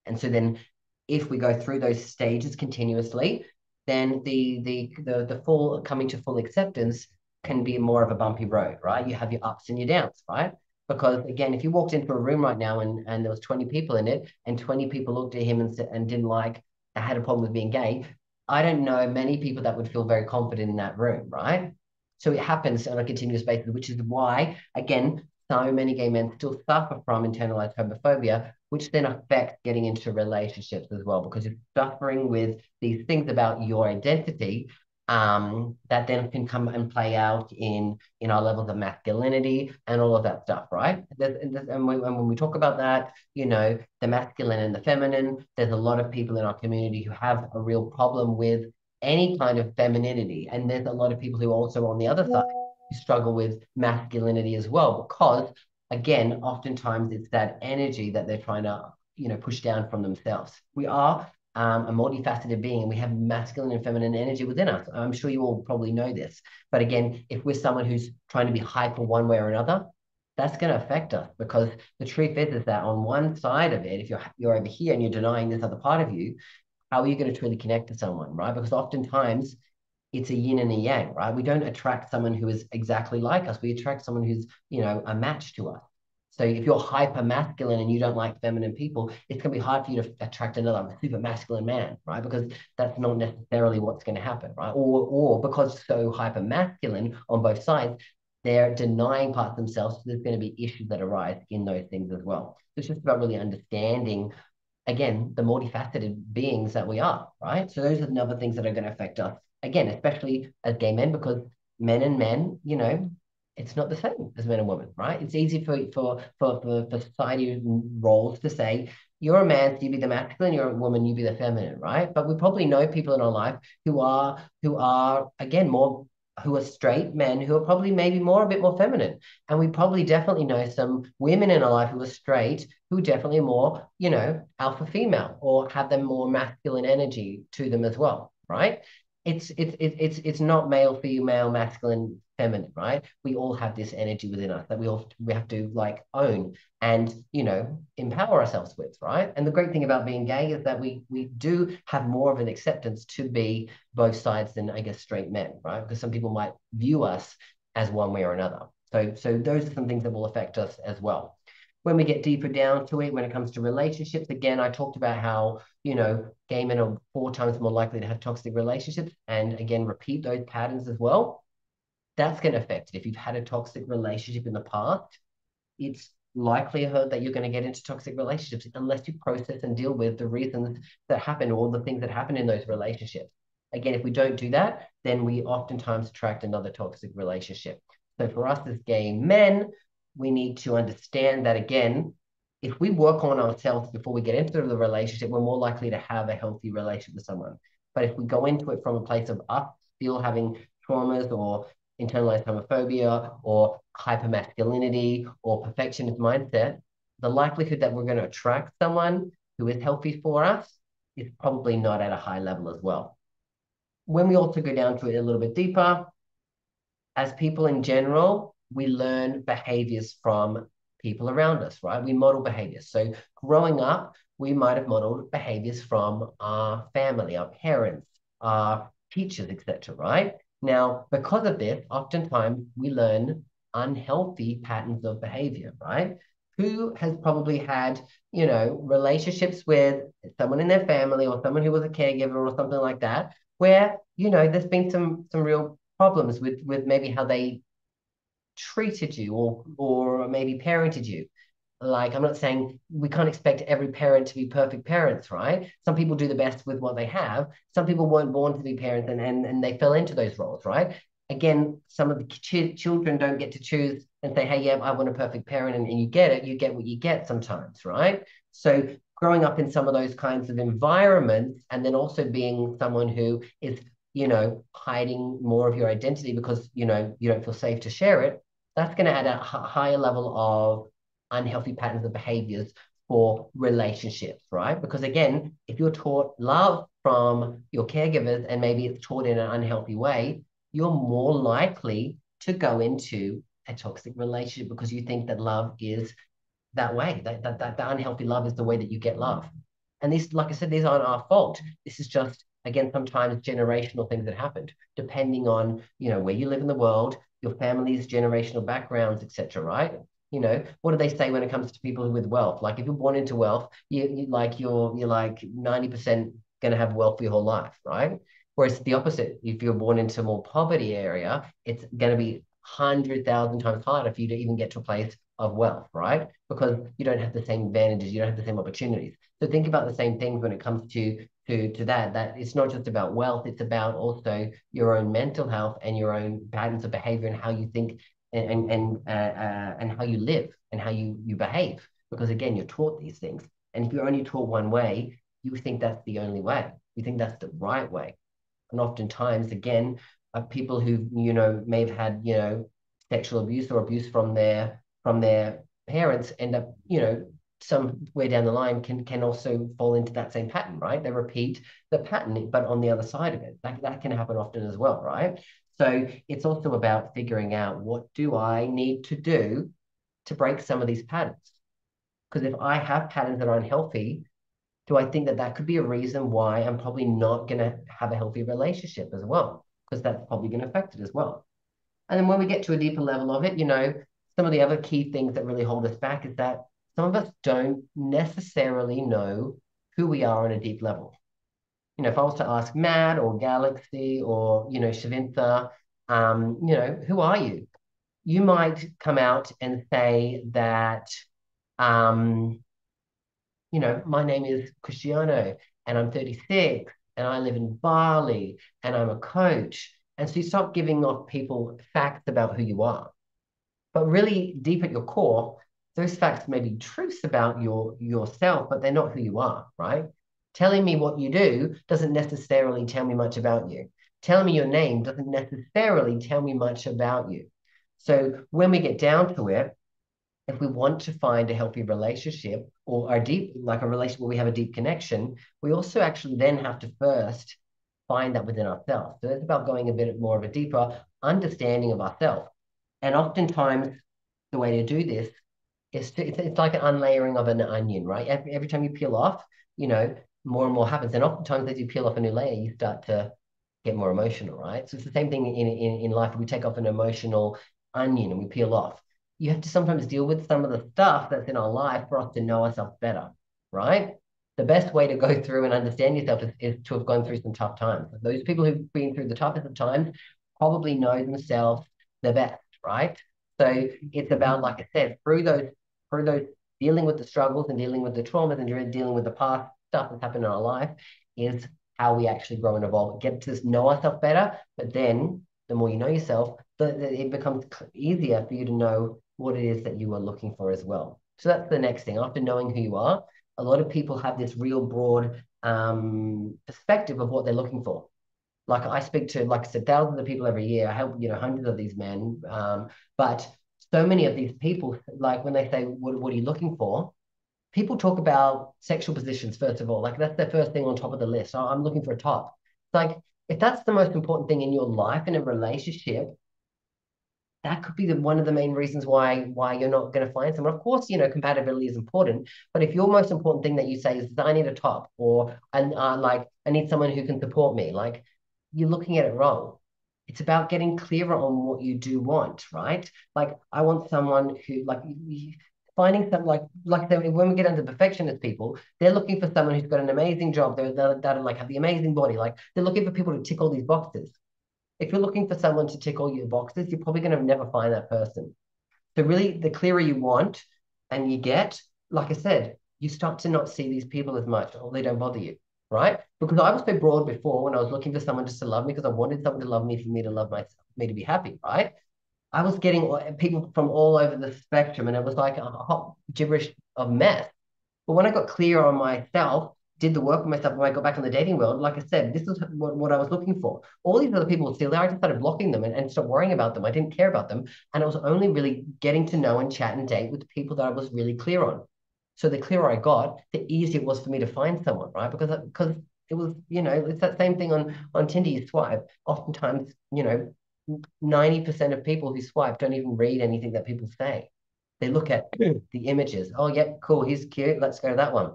And so then if we go through those stages continuously, then the full coming to full acceptance can be more of a bumpy road, right? You have your ups and your downs, right? Because again, if you walked into a room right now and there was 20 people in it, and 20 people looked at him and didn't like, had a problem with being gay, I don't know many people that would feel very confident in that room, right? So it happens on a continuous basis, which is why, again, so many gay men still suffer from internalized homophobia, which then affects getting into relationships as well, because you're suffering with these things about your identity, that then can come and play out in our levels of masculinity and all of that stuff, right? And when we talk about that, the masculine and the feminine, there's a lot of people in our community who have a real problem with any kind of femininity, and there's a lot of people who also on the other side struggle with masculinity as well, because again, oftentimes it's that energy that they're trying to, push down from themselves. We are a multifaceted being, and we have masculine and feminine energy within us. I'm sure you all probably know this. But again, if we're someone who's trying to be hyper one way or another, that's going to affect us, because the truth is that on one side of it, if you're over here and you're denying this other part of you, how are you going to truly connect to someone, right? Because oftentimes it's a yin and a yang, right? We don't attract someone who is exactly like us. We attract someone who's, a match to us. So if you're hyper masculine and you don't like feminine people, it's going to be hard for you to attract another super masculine man, right? Because that's not necessarily what's going to happen, right? Or because so hyper masculine on both sides, they're denying parts of themselves. So there's going to be issues that arise in those things as well. So it's just about really understanding, again, the multifaceted beings that we are, right? So those are the other things that are going to affect us, again, especially as gay men, because men and men, it's not the same as men and women, right? It's easy for society roles to say, you're a man, so you be the masculine, you're a woman, you be the feminine, right? But we probably know people in our life who are again more, who are straight men who are probably maybe a bit more feminine. And we probably definitely know some women in our life who are straight, who definitely more, alpha female, or have them more masculine energy to them as well, right? It's not male, female, masculine, feminine, right? We all have this energy within us that we have to like own and empower ourselves with, right? And the great thing about being gay is that we do have more of an acceptance to be both sides than, I guess, straight men, right? Because some people might view us as one way or another. So those are some things that will affect us as well. When we get deeper down to it, when it comes to relationships, again, I talked about how, gay men are 4 times more likely to have toxic relationships, and again, repeat those patterns as well. That's going to affect it. If you've had a toxic relationship in the past, it's likelihood that you're going to get into toxic relationships unless you process and deal with the reasons that happen, or the things that happen in those relationships. Again, if we don't do that, then we oftentimes attract another toxic relationship. So for us as gay men, we need to understand that, again, if we work on ourselves before we get into the relationship, we're more likely to have a healthy relationship with someone. But if we go into it from a place of us still having traumas or internalized homophobia or hypermasculinity or perfectionist mindset, the likelihood that we're going to attract someone who is healthy for us is probably not at a high level as well. When we also go down to it a little bit deeper, as people in general, we learn behaviors from people around us, right? We model behaviors. So growing up, we might have modeled behaviors from our family, our parents, our teachers, etc., right? Now, because of this, oftentimes we learn unhealthy patterns of behavior, right? Who has probably had, relationships with someone in their family or someone who was a caregiver or something like that, where, there's been some real problems with maybe how they treated you or maybe parented you. Like, I'm not saying we can't expect every parent to be perfect parents, right? Some people do the best with what they have. Some people weren't born to be parents and they fell into those roles, right? Again, some of the children don't get to choose and say, hey, yeah, I want a perfect parent, and you get it. You get what you get sometimes, right? So growing up in some of those kinds of environments, and then also being someone who is, hiding more of your identity because, you don't feel safe to share it, that's going to add a higher level of unhealthy patterns of behaviors for relationships, right? Because again, if you're taught love from your caregivers and maybe it's taught in an unhealthy way, you're more likely to go into a toxic relationship because you think that love is that way. That the unhealthy love is the way that you get love. And these, like I said, these aren't our fault. This is just, again, sometimes generational things that happened, depending on, where you live in the world, your family's generational backgrounds, etc. Right? What do they say when it comes to people with wealth? Like if you're born into wealth, you're like 90% gonna have wealth for your whole life, right? Whereas the opposite, if you're born into a more poverty area, it's gonna be 100,000 times harder for you to even get to a place of wealth, right? Because you don't have the same advantages, you don't have the same opportunities. So think about the same things when it comes to that it's not just about wealth, it's about also your own mental health and your own patterns of behavior and how you think and how you live and how you behave. Because again, you're taught these things. And if you're only taught one way, you think that's the only way. You think that's the right way. And oftentimes, again, people who may have had sexual abuse or abuse from their parents end up somewhere down the line can also fall into that same pattern, right? They repeat the pattern, but on the other side of it, that can happen often as well, right? So it's also about figuring out, what do I need to do to break some of these patterns? Because if I have patterns that are unhealthy, do I think that that could be a reason why I'm probably not going to have a healthy relationship as well? Because that's probably going to affect it as well. And then when we get to a deeper level of it, some of the other key things that really hold us back is that some of us don't necessarily know who we are on a deep level. If I was to ask Matt or Galaxy or, Shavintha, who are you? You might come out and say that, um, my name is Cristiano and I'm 36 and I live in Bali and I'm a coach. And so you start giving off people facts about who you are. But really deep at your core, those facts may be truths about yourself, but they're not who you are, right? Telling me what you do doesn't necessarily tell me much about you. Telling me your name doesn't necessarily tell me much about you. So when we get down to it, if we want to find a healthy relationship or a relationship where we have a deep connection, we also actually then have to first find that within ourselves. So it's about going a bit more of a deeper understanding of ourselves. And oftentimes, the way to do this is it's like an unlayering of an onion, right? Every time you peel off, more and more happens. And oftentimes, as you peel off a new layer, you start to get more emotional, right? So it's the same thing in life. If we take off an emotional onion and we peel off, you have to sometimes deal with some of the stuff that's in our life for us to know ourselves better, right? The best way to go through and understand yourself is to have gone through some tough times. Those people who've been through the toughest of times probably know themselves the best, right? So it's about, like I said, through those dealing with the struggles and dealing with the traumas and dealing with the past stuff that's happened in our life is how we actually grow and evolve, get to know ourselves better. But then the more you know yourself, it becomes easier for you to know what it is that you are looking for as well. So that's the next thing. After knowing who you are, a lot of people have this real broad perspective of what they're looking for. Like I speak to, like I said, thousands of people every year. I help, hundreds of these men. But so many of these people, like when they say, what are you looking for? People talk about sexual positions, first of all. Like that's the first thing on top of the list. Oh, I'm looking for a top. It's like, if that's the most important thing in your life in a relationship, that could be one of the main reasons why you're not going to find someone. Of course, compatibility is important, but if your most important thing that you say is I need a top, or and like I need someone who can support me, like you're looking at it wrong. It's about getting clearer on what you do want, right? Like I want someone who finding some when we get into perfectionist people, they're looking for someone who's got an amazing job. They're like have the amazing body. Like they're looking for people to tick all these boxes. If you're looking for someone to tick all your boxes, you're probably going to never find that person. So really, the clearer you want and you get, like I said, you start to not see these people as much, or they don't bother you, right? Because I was so broad before when I was looking for someone just to love me because I wanted someone to love me for me to love myself, me to be happy, right? I was getting people from all over the spectrum, and it was like a hot gibberish of mess. But when I got clear on myself did the work with myself when I got back in the dating world, like I said, this is what I was looking for. All these other people were still there. I just started blocking them and stopped worrying about them. I didn't care about them. And I was only really getting to know and chat and date with the people that I was really clear on. So the clearer I got, the easier it was for me to find someone, right? Because it was, it's that same thing on Tinder. You swipe. Oftentimes, 90% of people who swipe don't even read anything that people say. They look at the images. Oh, yep, cool. He's cute. Let's go to that one.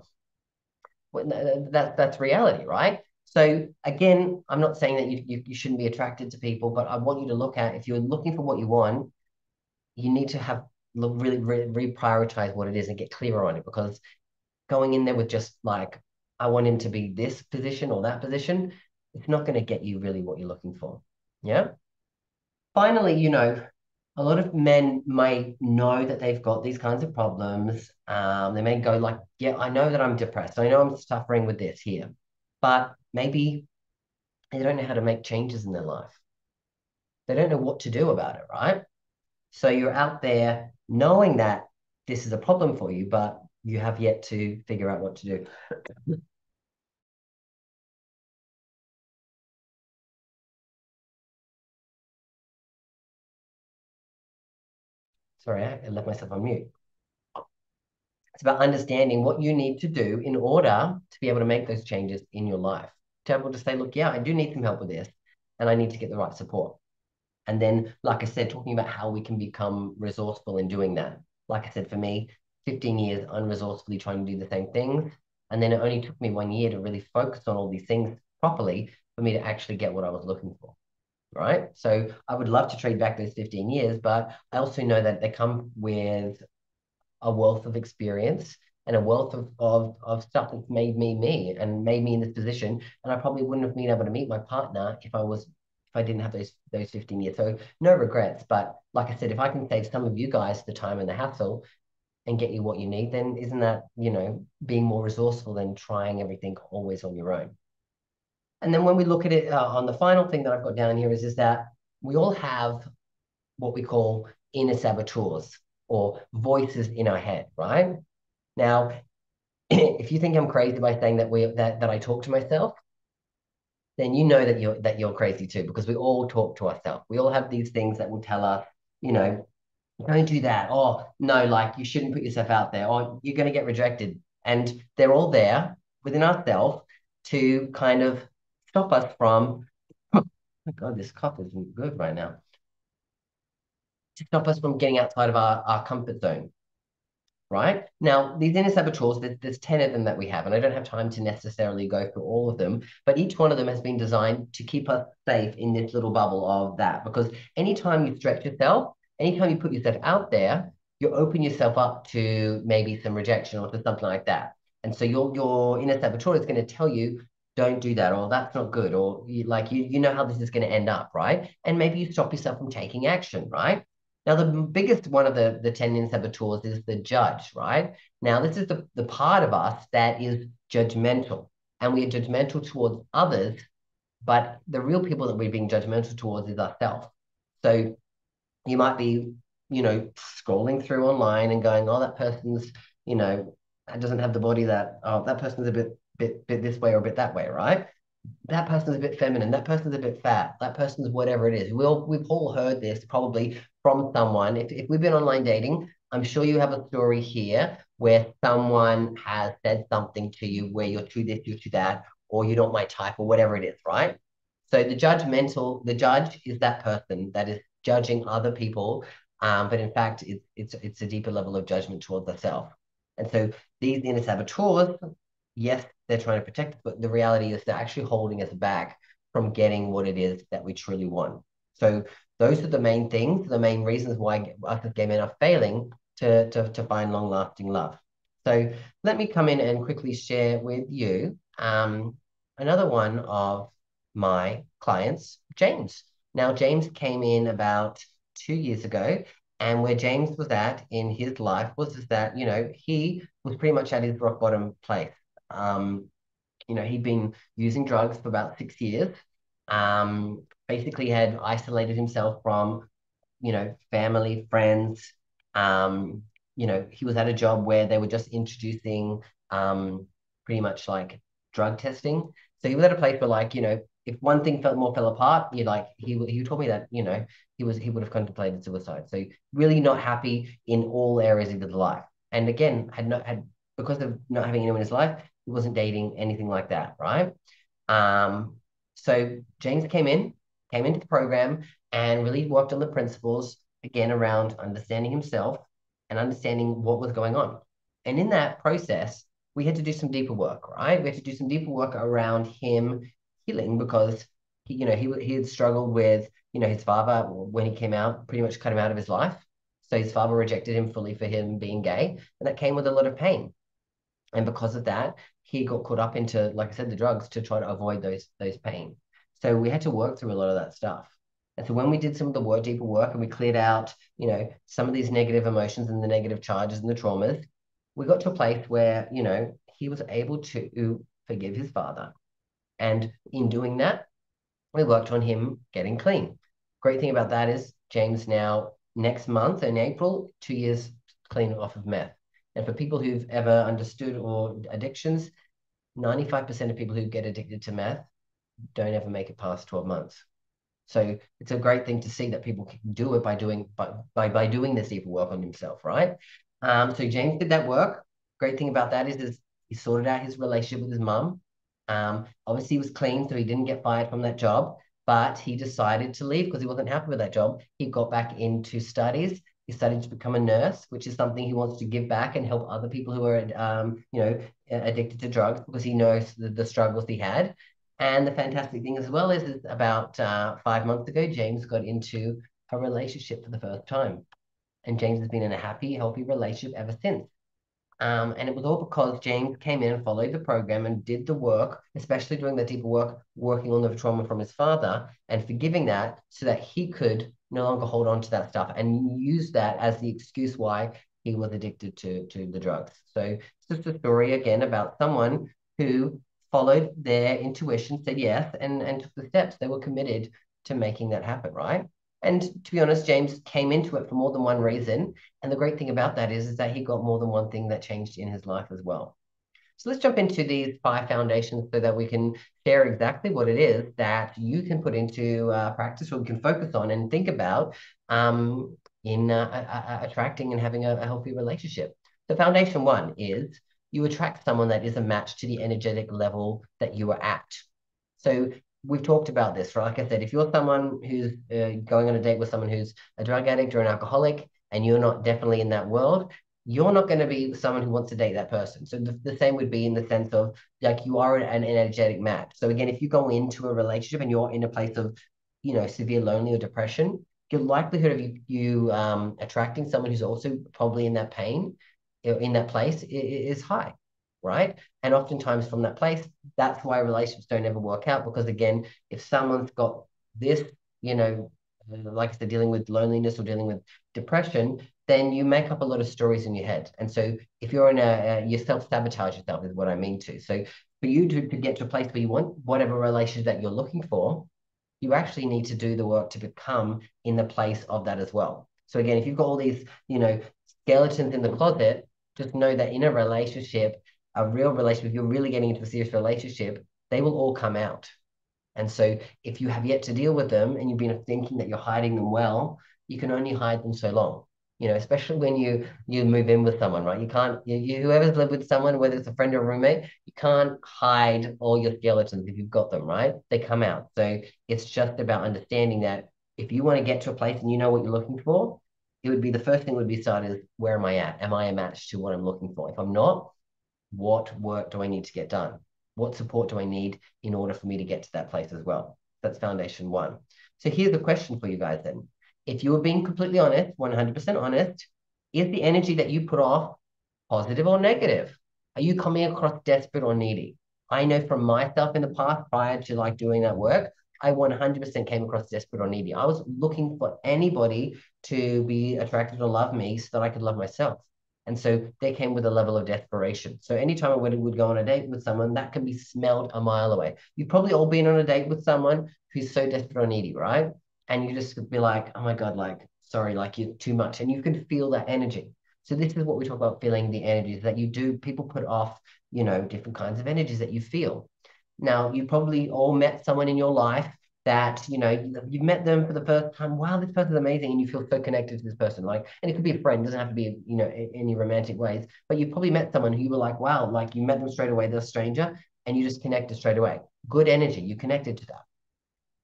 That's reality, right? So again, I'm not saying that you shouldn't be attracted to people, but I want you to look at, if you're looking for what you want, you need to have really reprioritize what it is and get clearer on it, because going in there with just like, I want him to be this position or that position, it's not going to get you really what you're looking for. Yeah. Finally, a lot of men may know that they've got these kinds of problems. They may go like, yeah, I know that I'm depressed. I know I'm suffering with this here, but maybe they don't know how to make changes in their life. They don't know what to do about it, right? So you're out there knowing that this is a problem for you, but you have yet to figure out what to do. Sorry, I left myself on mute. It's about understanding what you need to do in order to be able to make those changes in your life. To be able to say, look, yeah, I do need some help with this, and I need to get the right support. And then, like I said, talking about how we can become resourceful in doing that. Like I said, for me, 15 years unresourcefully trying to do the same things. And then it only took me 1 year to really focus on all these things properly for me to actually get what I was looking for. Right. So I would love to trade back those 15 years, but I also know that they come with a wealth of experience and a wealth of stuff that's made me me and made me in this position. And I probably wouldn't have been able to meet my partner if I didn't have those 15 years. So no regrets. But like I said, if I can save some of you guys the time and the hassle and get you what you need, then isn't that, being more resourceful than trying everything always on your own? And then when we look at it on the final thing that I've got down here is that we all have what we call inner saboteurs or voices in our head, right? Now, if you think I'm crazy by saying that I talk to myself, then you know that you're crazy too, because we all talk to ourselves. We all have these things that will tell us, you know, don't do that. Oh, no, like you shouldn't put yourself out there. Or you're going to get rejected. And they're all there within ourselves to kind of stop us from, oh my God, this cough isn't good right now, to stop us from getting outside of our comfort zone. Right? Now, these inner saboteurs, there's 10 of them that we have, and I don't have time to necessarily go through all of them, but each one of them has been designed to keep us safe in this little bubble of that. Because anytime you stretch yourself, anytime you put yourself out there, you open yourself up to maybe some rejection or to something like that. And so your inner saboteur is going to tell you, don't do that, or that's not good, or you know how this is going to end up, right? And maybe you stop yourself from taking action, right? Now, the biggest one of the 10 in saboteurs is the judge, right? Now, this is the part of us that is judgmental, and we are judgmental towards others, but the real people that we're being judgmental towards is ourselves. So you might be, scrolling through online and going, oh, that person's, that doesn't have the body that, oh, that person's a bit this way or a bit that way, right? That person's a bit feminine, that person's a bit fat, that person's whatever it is. We've all heard this probably from someone. If we've been online dating, I'm sure you have a story here where someone has said something to you where you're too this, you're too that, or you're not my type, or whatever it is, right? So the judge is that person that is judging other people, but in fact, it's a deeper level of judgment towards the self. And so these inner saboteurs, yes, they're trying to protect us, but the reality is they're actually holding us back from getting what it is that we truly want. So those are the main things, the main reasons why us as gay men are failing to find long-lasting love. So let me come in and quickly share with you another one of my clients, James. Now, James came in about 2 years ago, and where James was at in his life was that, he was pretty much at his rock bottom place. Um, he'd been using drugs for about 6 years. Basically had isolated himself from, family, friends. He was at a job where they were just introducing pretty much like drug testing. So he was at a place where, like, if one thing fell apart, he told me that, he would have contemplated suicide. So really not happy in all areas of his life. And again, had because of not having anyone in his life, he wasn't dating anything like that, right? Um, so James came into the program and really worked on the principles again around understanding himself and understanding what was going on. And in that process, we had to do some deeper work, right? We had to do some deeper work around him healing because he had struggled with, his father when he came out, pretty much cut him out of his life. So his father rejected him fully for him being gay, and that came with a lot of pain. And because of that, he got caught up into, like I said, the drugs to try to avoid those pain. So we had to work through a lot of that stuff. And so when we did some of the deeper work, and we cleared out, some of these negative emotions and the negative charges and the traumas, we got to a place where, he was able to forgive his father. And in doing that, we worked on him getting clean. Great thing about that is James now, next month in April, 2 years clean off of meth. And for people who've ever understood or addictions, 95% of people who get addicted to meth don't ever make it past 12 months. So it's a great thing to see that people can do it by doing this deeper work on himself, right? So James did that work. Great thing about that is he sorted out his relationship with his mum. Obviously he was clean, so he didn't get fired from that job, but he decided to leave because he wasn't happy with that job. He got back into studies. He studied to become a nurse, which is something he wants to give back and help other people who are, addicted to drugs, because he knows the struggles he had. And the fantastic thing as well is about 5 months ago, James got into a relationship for the first time. And James has been in a happy, healthy relationship ever since. And it was all because James came in and followed the program and did the work, especially doing the deeper work, working on the trauma from his father and forgiving that, so that he could no longer hold on to that stuff and use that as the excuse why he was addicted to the drugs. So it's just a story again about someone who followed their intuition, said yes, and took the steps. They were committed to making that happen, right? And to be honest, James came into it for more than one reason. And the great thing about that is that he got more than one thing that changed in his life as well. So let's jump into these 5 foundations so that we can share exactly what it is that you can put into practice, or you can focus on and think about in attracting and having a healthy relationship. So foundation one is you attract someone that is a match to the energetic level that you are at. So we've talked about this, right? Like I said, if you're someone who's going on a date with someone who's a drug addict or an alcoholic, and you're not definitely in that world, you're not going to be someone who wants to date that person. So the same would be in the sense of, like, you are an energetic match. So again, if you go into a relationship and you're in a place of, severe lonely or depression, your likelihood of you attracting someone who's also probably in that pain, in that place, is high, right? And oftentimes from that place, that's why relationships don't ever work out, because again, if someone's got this, like I said, dealing with loneliness or dealing with depression, then you make up a lot of stories in your head. And so if you're you self-sabotage yourself is what I mean to. So for you to get to a place where you want whatever relationship that you're looking for, you actually need to do the work to become in the place of that as well. So again, if you've got all these, skeletons in the closet, just know that in a relationship, a real relationship, if you're really getting into a serious relationship, they will all come out. And so if you have yet to deal with them and you've been thinking that you're hiding them well, you can only hide them so long. Especially when you move in with someone, right? You can't, whoever's lived with someone, whether it's a friend or a roommate, you can't hide all your skeletons if you've got them, right? They come out. So it's just about understanding that if you want to get to a place and you know what you're looking for, it would be the first thing would be started is, where am I at? Am I a match to what I'm looking for? If I'm not, what work do I need to get done? What support do I need in order for me to get to that place as well? That's foundation one. So here's the question for you guys then. If you were being completely honest, 100% honest, is the energy that you put off positive or negative? Are you coming across desperate or needy? I know from myself in the past, prior to like doing that work, I 100% came across desperate or needy. I was looking for anybody to be attracted or love me so that I could love myself. And so they came with a level of desperation. So anytime I would go on a date with someone, that can be smelled a mile away. You've probably all been on a date with someone who's so desperate or needy, right? And you just be like, oh my God, like, sorry, like, you're too much. And you can feel that energy. So this is what we talk about feeling the energies that you do. People put off, different kinds of energies that you feel. Now, you probably all met someone in your life that, you've met them for the first time. Wow, this person's amazing. And you feel so connected to this person. And it could be a friend, doesn't have to be, any romantic ways, but you probably met someone who you were like, wow, like you met them straight away, they're a stranger, and you just connected straight away. Good energy, you connected to that.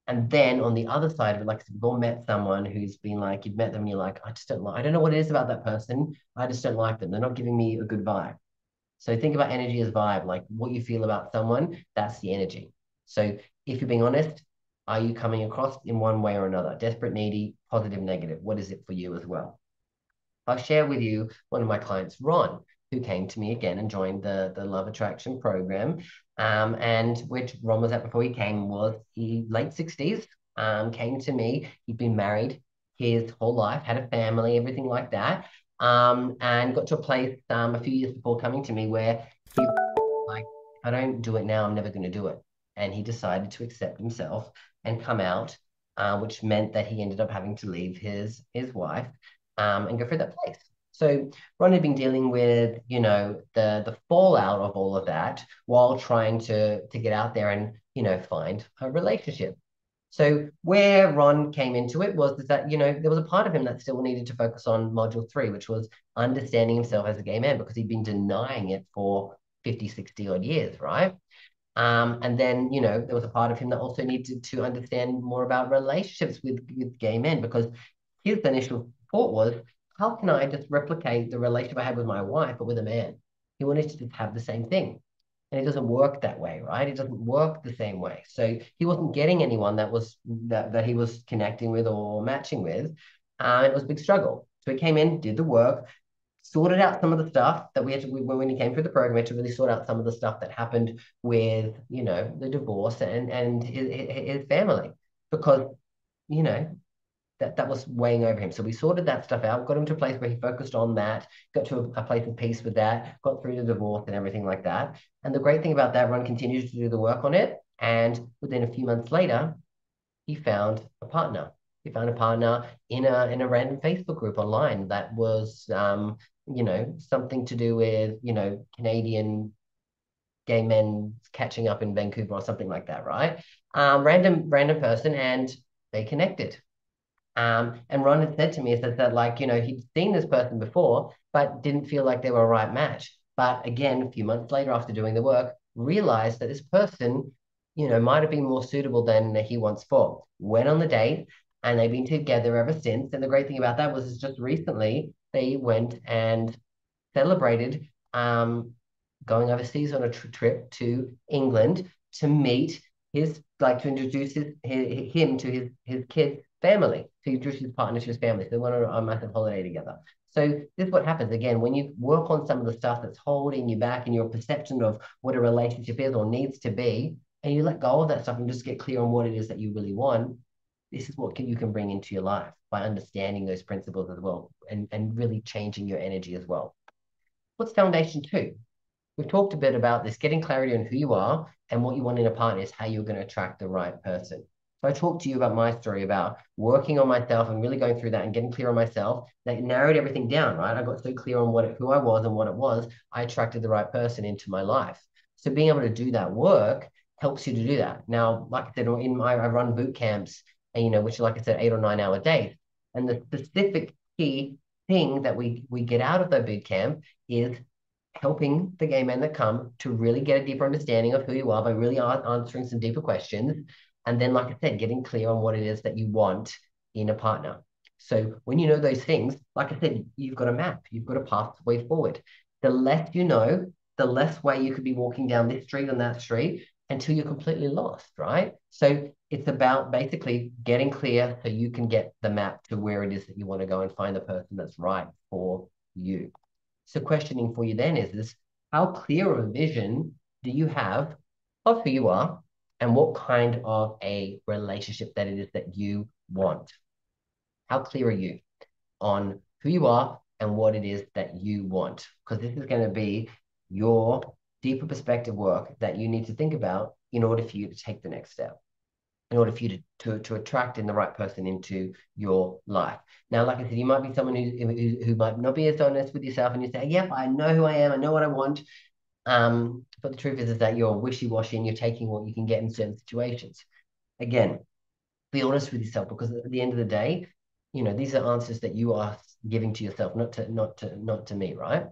And then on the other side of it, like if you've all met someone who's been like, you've met them and you're like, I don't know what it is about that person. I just don't like them. They're not giving me a good vibe. So think about energy as vibe, like what you feel about someone, that's the energy. So if you're being honest, are you coming across in one way or another? Desperate, needy, positive, negative. What is it for you as well? I'll share with you one of my clients, Ron, who came to me again and joined the Love Attraction program. And which Ron was at before he came was he late 60s, came to me. He'd been married his whole life, had a family, everything like that. And got to a place a few years before coming to me where he was like, if I don't do it now, I'm never going to do it. And he decided to accept himself and come out, which meant that he ended up having to leave his wife and go through that place. So Ron had been dealing with, the fallout of all of that while trying to get out there and, find a relationship. So where Ron came into it was that, there was a part of him that still needed to focus on module 3, which was understanding himself as a gay man because he'd been denying it for 50, 60 odd years, right? And then, there was a part of him that also needed to understand more about relationships with gay men because his initial thought was, how can I just replicate the relationship I had with my wife, but with a man? He wanted to just have the same thing. And it doesn't work that way, right? It doesn't work the same way. So he wasn't getting anyone that he was connecting with or matching with. It was a big struggle. So he came in, did the work, sorted out some of the stuff that we had to, when he came through the program, we had to really sort out some of the stuff that happened with, the divorce and his family because, you know, that was weighing over him. So we sorted that stuff out, got him to a place where he focused on that, got to a place of peace with that, got through the divorce and everything like that. And the great thing about that, Ron continued to do the work on it. And within a few months later, he found a partner. He found a partner in a random Facebook group online that was, something to do with, Canadian gay men catching up in Vancouver or something like that, right? Random person, and they connected. And Ron had said to me, he said that like, he'd seen this person before, but didn't feel like they were a right match. But again, a few months later, after doing the work, realized that this person, might have been more suitable than he once thought. Went on the date, and they've been together ever since. And the great thing about that was just recently they went and celebrated going overseas on a trip to England to meet to introduce him to his kid's family, to introduce his partner to his family. So they went on a massive holiday together. So this is what happens again when you work on some of the stuff that's holding you back in your perception of what a relationship is or needs to be, and you let go of that stuff and just get clear on what it is that you really want. This is what you can bring into your life by understanding those principles as well and really changing your energy as well. What's foundation 2? We've talked a bit about this, getting clarity on who you are and what you want in a partner is how you're going to attract the right person. So I talked to you about my story about working on myself and really going through that and getting clear on myself. That narrowed everything down, right? I got so clear on who I was and what it was. I attracted the right person into my life. So being able to do that work helps you to do that. Now, like I said, I run boot camps, and which, like I said, 8 or 9 hour days. And the specific key thing that we get out of the boot camp is helping the gay men that come to really get a deeper understanding of who you are by really answering some deeper questions. And then, like I said, getting clear on what it is that you want in a partner. So when you know those things, like I said, you've got a map, you've got a pathway forward. The less you know, the less way you could be walking down this street and that street until you're completely lost, right? So it's about basically getting clear so you can get the map to where it is that you want to go and find the person that's right for you. So questioning for you then is this, how clear of a vision do you have of who you are and what kind of a relationship that it is that you want? How clear are you on who you are and what it is that you want? Because this is going to be your deeper perspective work that you need to think about in order for you to take the next step. in order for you to attract in the right person into your life. Now, like I said, you might be someone who might not be as honest with yourself, and you say, yep, I know who I am, I know what I want. But the truth is that you're wishy-washy and you're taking what you can get in certain situations. Again, be honest with yourself, because at the end of the day, these are answers that you are giving to yourself, not to me, right?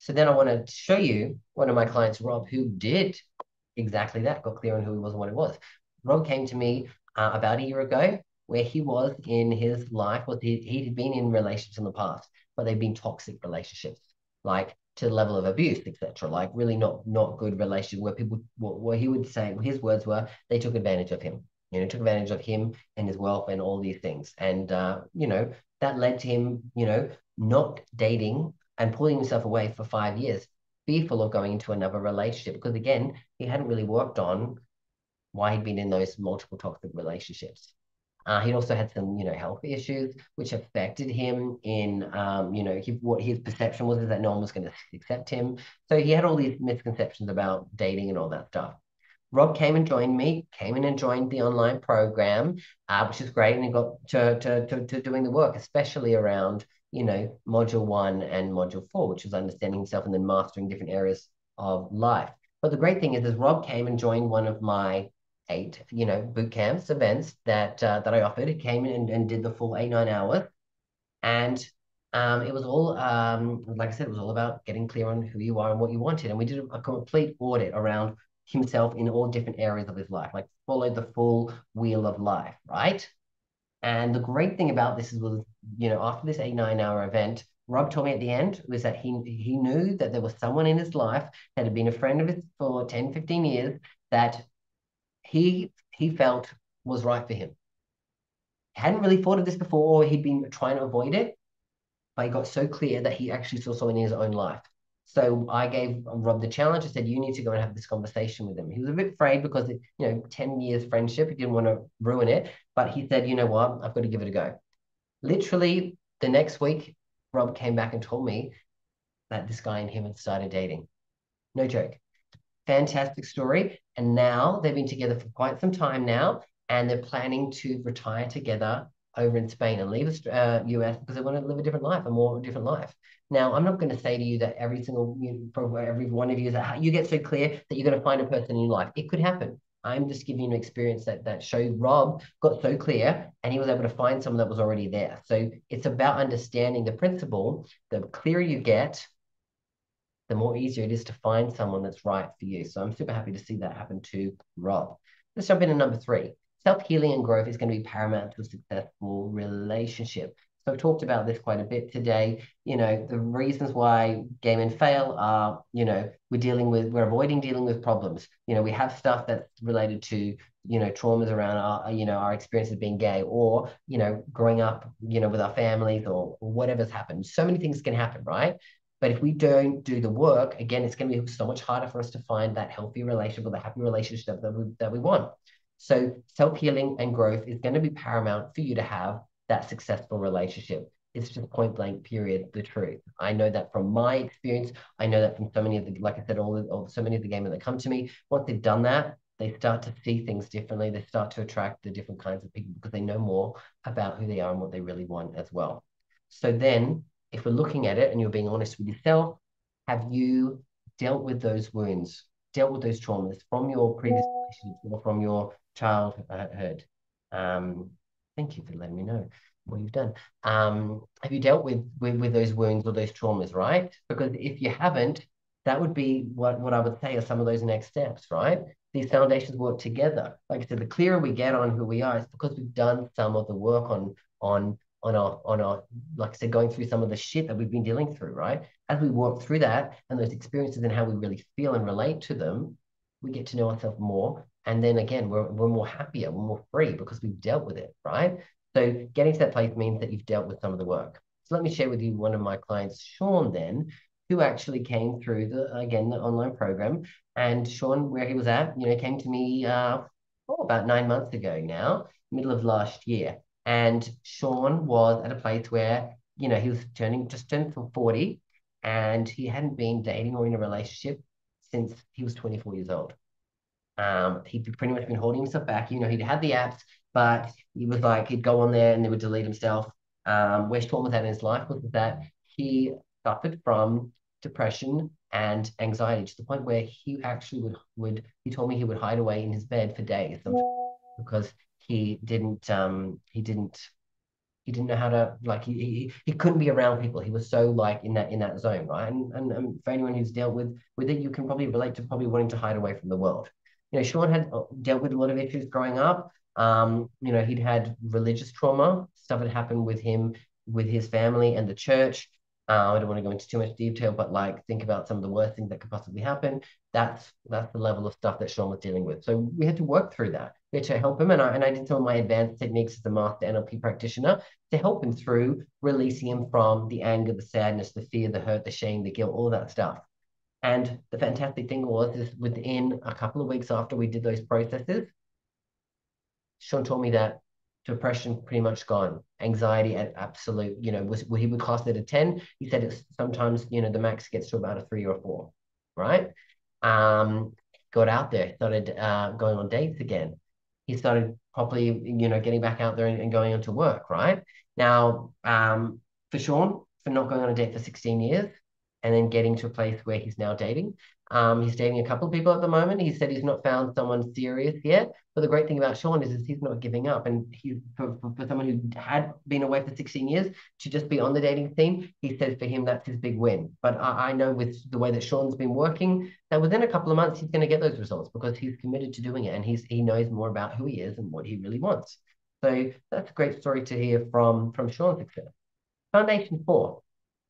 So then I want to show you one of my clients, Rob, who did exactly that, got clear on who he was and what it was. Rob came to me about a year ago, where he was in his life, he'd been in relationships in the past, but they've been toxic relationships, like to the level of abuse, etc. Like really not good relationship, where people, what he would say, his words were, they took advantage of him. Took advantage of him and his wealth and all these things. And that led to him, not dating and pulling himself away for 5 years, fearful of going into another relationship, because again, he hadn't really worked on why he'd been in those multiple toxic relationships. He also had some, health issues, which affected him in, what his perception was, is that no one was going to accept him. So he had all these misconceptions about dating and all that stuff. Rob came and joined me, came in and joined the online program, which is great. And he got to doing the work, especially around, module 1 and module 4, which is understanding himself and then mastering different areas of life. But the great thing is Rob came and joined one of my 8, boot camps, events that I offered. He came in and did the full 8-9 hours. And it was all, like I said, it was all about getting clear on who you are and what you wanted. And we did a complete audit around himself in all different areas of his life, like followed the full wheel of life, right? And the great thing about this was, after this 8-9 hour event, Rob told me at the end was that he knew that there was someone in his life that had been a friend of his for 10, 15 years that he felt was right for him. Hadn't really thought of this before, or he'd been trying to avoid it, but he got so clear that he actually saw someone in his own life. So I gave Rob the challenge. I said, you need to go and have this conversation with him. He was a bit afraid because, 10 years friendship, he didn't want to ruin it. But he said, you know what, I've got to give it a go. Literally the next week, Rob came back and told me that this guy and him had started dating. No joke. Fantastic story. And now they've been together for quite some time now, and they're planning to retire together over in Spain and leave US because they want to live a different life, a more different life. Now, I'm not going to say to you that every single, for every one of you, that you get so clear that you're going to find a person in your life. It could happen. I'm just giving you an experience that showed Rob got so clear and he was able to find someone that was already there. So it's about understanding the principle. The clearer you get, the more easier it is to find someone that's right for you. So I'm super happy to see that happen to Rob. Let's jump into number 3. Self-healing and growth is going to be paramount to a successful relationship. So I've talked about this quite a bit today. The reasons why gay men fail are, we're avoiding dealing with problems. We have stuff that's related to, traumas around our experiences being gay, or, growing up, with our families, or whatever's happened. So many things can happen, right? But if we don't do the work, again, it's going to be so much harder for us to find that healthy relationship or the happy relationship that we want. So self-healing and growth is going to be paramount for you to have that successful relationship. It's just point blank, period, the truth. I know that from my experience. I know that from so many of the, like I said, so many of the gamers that come to me. Once they've done that, they start to see things differently. They start to attract the different kinds of people because they know more about who they are and what they really want as well. So then, if we're looking at it and you're being honest with yourself, have you dealt with those wounds, dealt with those traumas from your previous relationships or from your childhood? Thank you for letting me know what you've done. Have you dealt with those wounds or those traumas, right? Because if you haven't, that would be what I would say are some of those next steps, right? These foundations work together. Like I said, the clearer we get on who we are, it's because we've done some of the work on our, like I said, going through some of the shit that we've been dealing through, right? As we walk through that and those experiences and how we really feel and relate to them, we get to know ourselves more. And then again, we're more happier, we're more free because we've dealt with it, right? So getting to that place means that you've dealt with some of the work. So let me share with you one of my clients, Sean, then, who actually came through the online program. And Sean, where he was at, came to me about 9 months ago now, middle of last year. And Sean was at a place where, he was just turned 40, and he hadn't been dating or in a relationship since he was 24 years old. He'd pretty much been holding himself back. He'd had the apps, but he was like, he'd go on there and he would delete himself. Where Sean was at in his life was that he suffered from depression and anxiety to the point where he actually he told me he would hide away in his bed for days because he didn't know how to, like, he couldn't be around people. He was so like in that zone, right? And for anyone who's dealt with it, you can probably relate to probably wanting to hide away from the world. Sean had dealt with a lot of issues growing up. He'd had religious trauma, stuff had happened with him, with his family and the church. I don't want to go into too much detail, but like think about some of the worst things that could possibly happen. That's the level of stuff that Sean was dealing with. So we had to work through that. We had to help him, and I did some of my advanced techniques as a master NLP practitioner to help him through releasing him from the anger, the sadness, the fear, the hurt, the shame, the guilt, all that stuff. And the fantastic thing is within a couple of weeks after we did those processes, Sean told me that depression pretty much gone. Anxiety at absolute, he would class it a 10. He said it's sometimes, the max gets to about a 3 or a 4, right? Got out there, started going on dates again. He started properly, getting back out there and going on to work, right? Now, for Sean, for not going on a date for 16 years and then getting to a place where he's now dating. He's dating a couple of people at the moment. He said he's not found someone serious yet. But the great thing about Sean is he's not giving up. And for someone who had been away for 16 years to just be on the dating scene, he says for him that's his big win. But I know with the way that Sean's been working, that within a couple of months he's going to get those results because he's committed to doing it and he knows more about who he is and what he really wants. So that's a great story to hear from Sean's success. Foundation 4,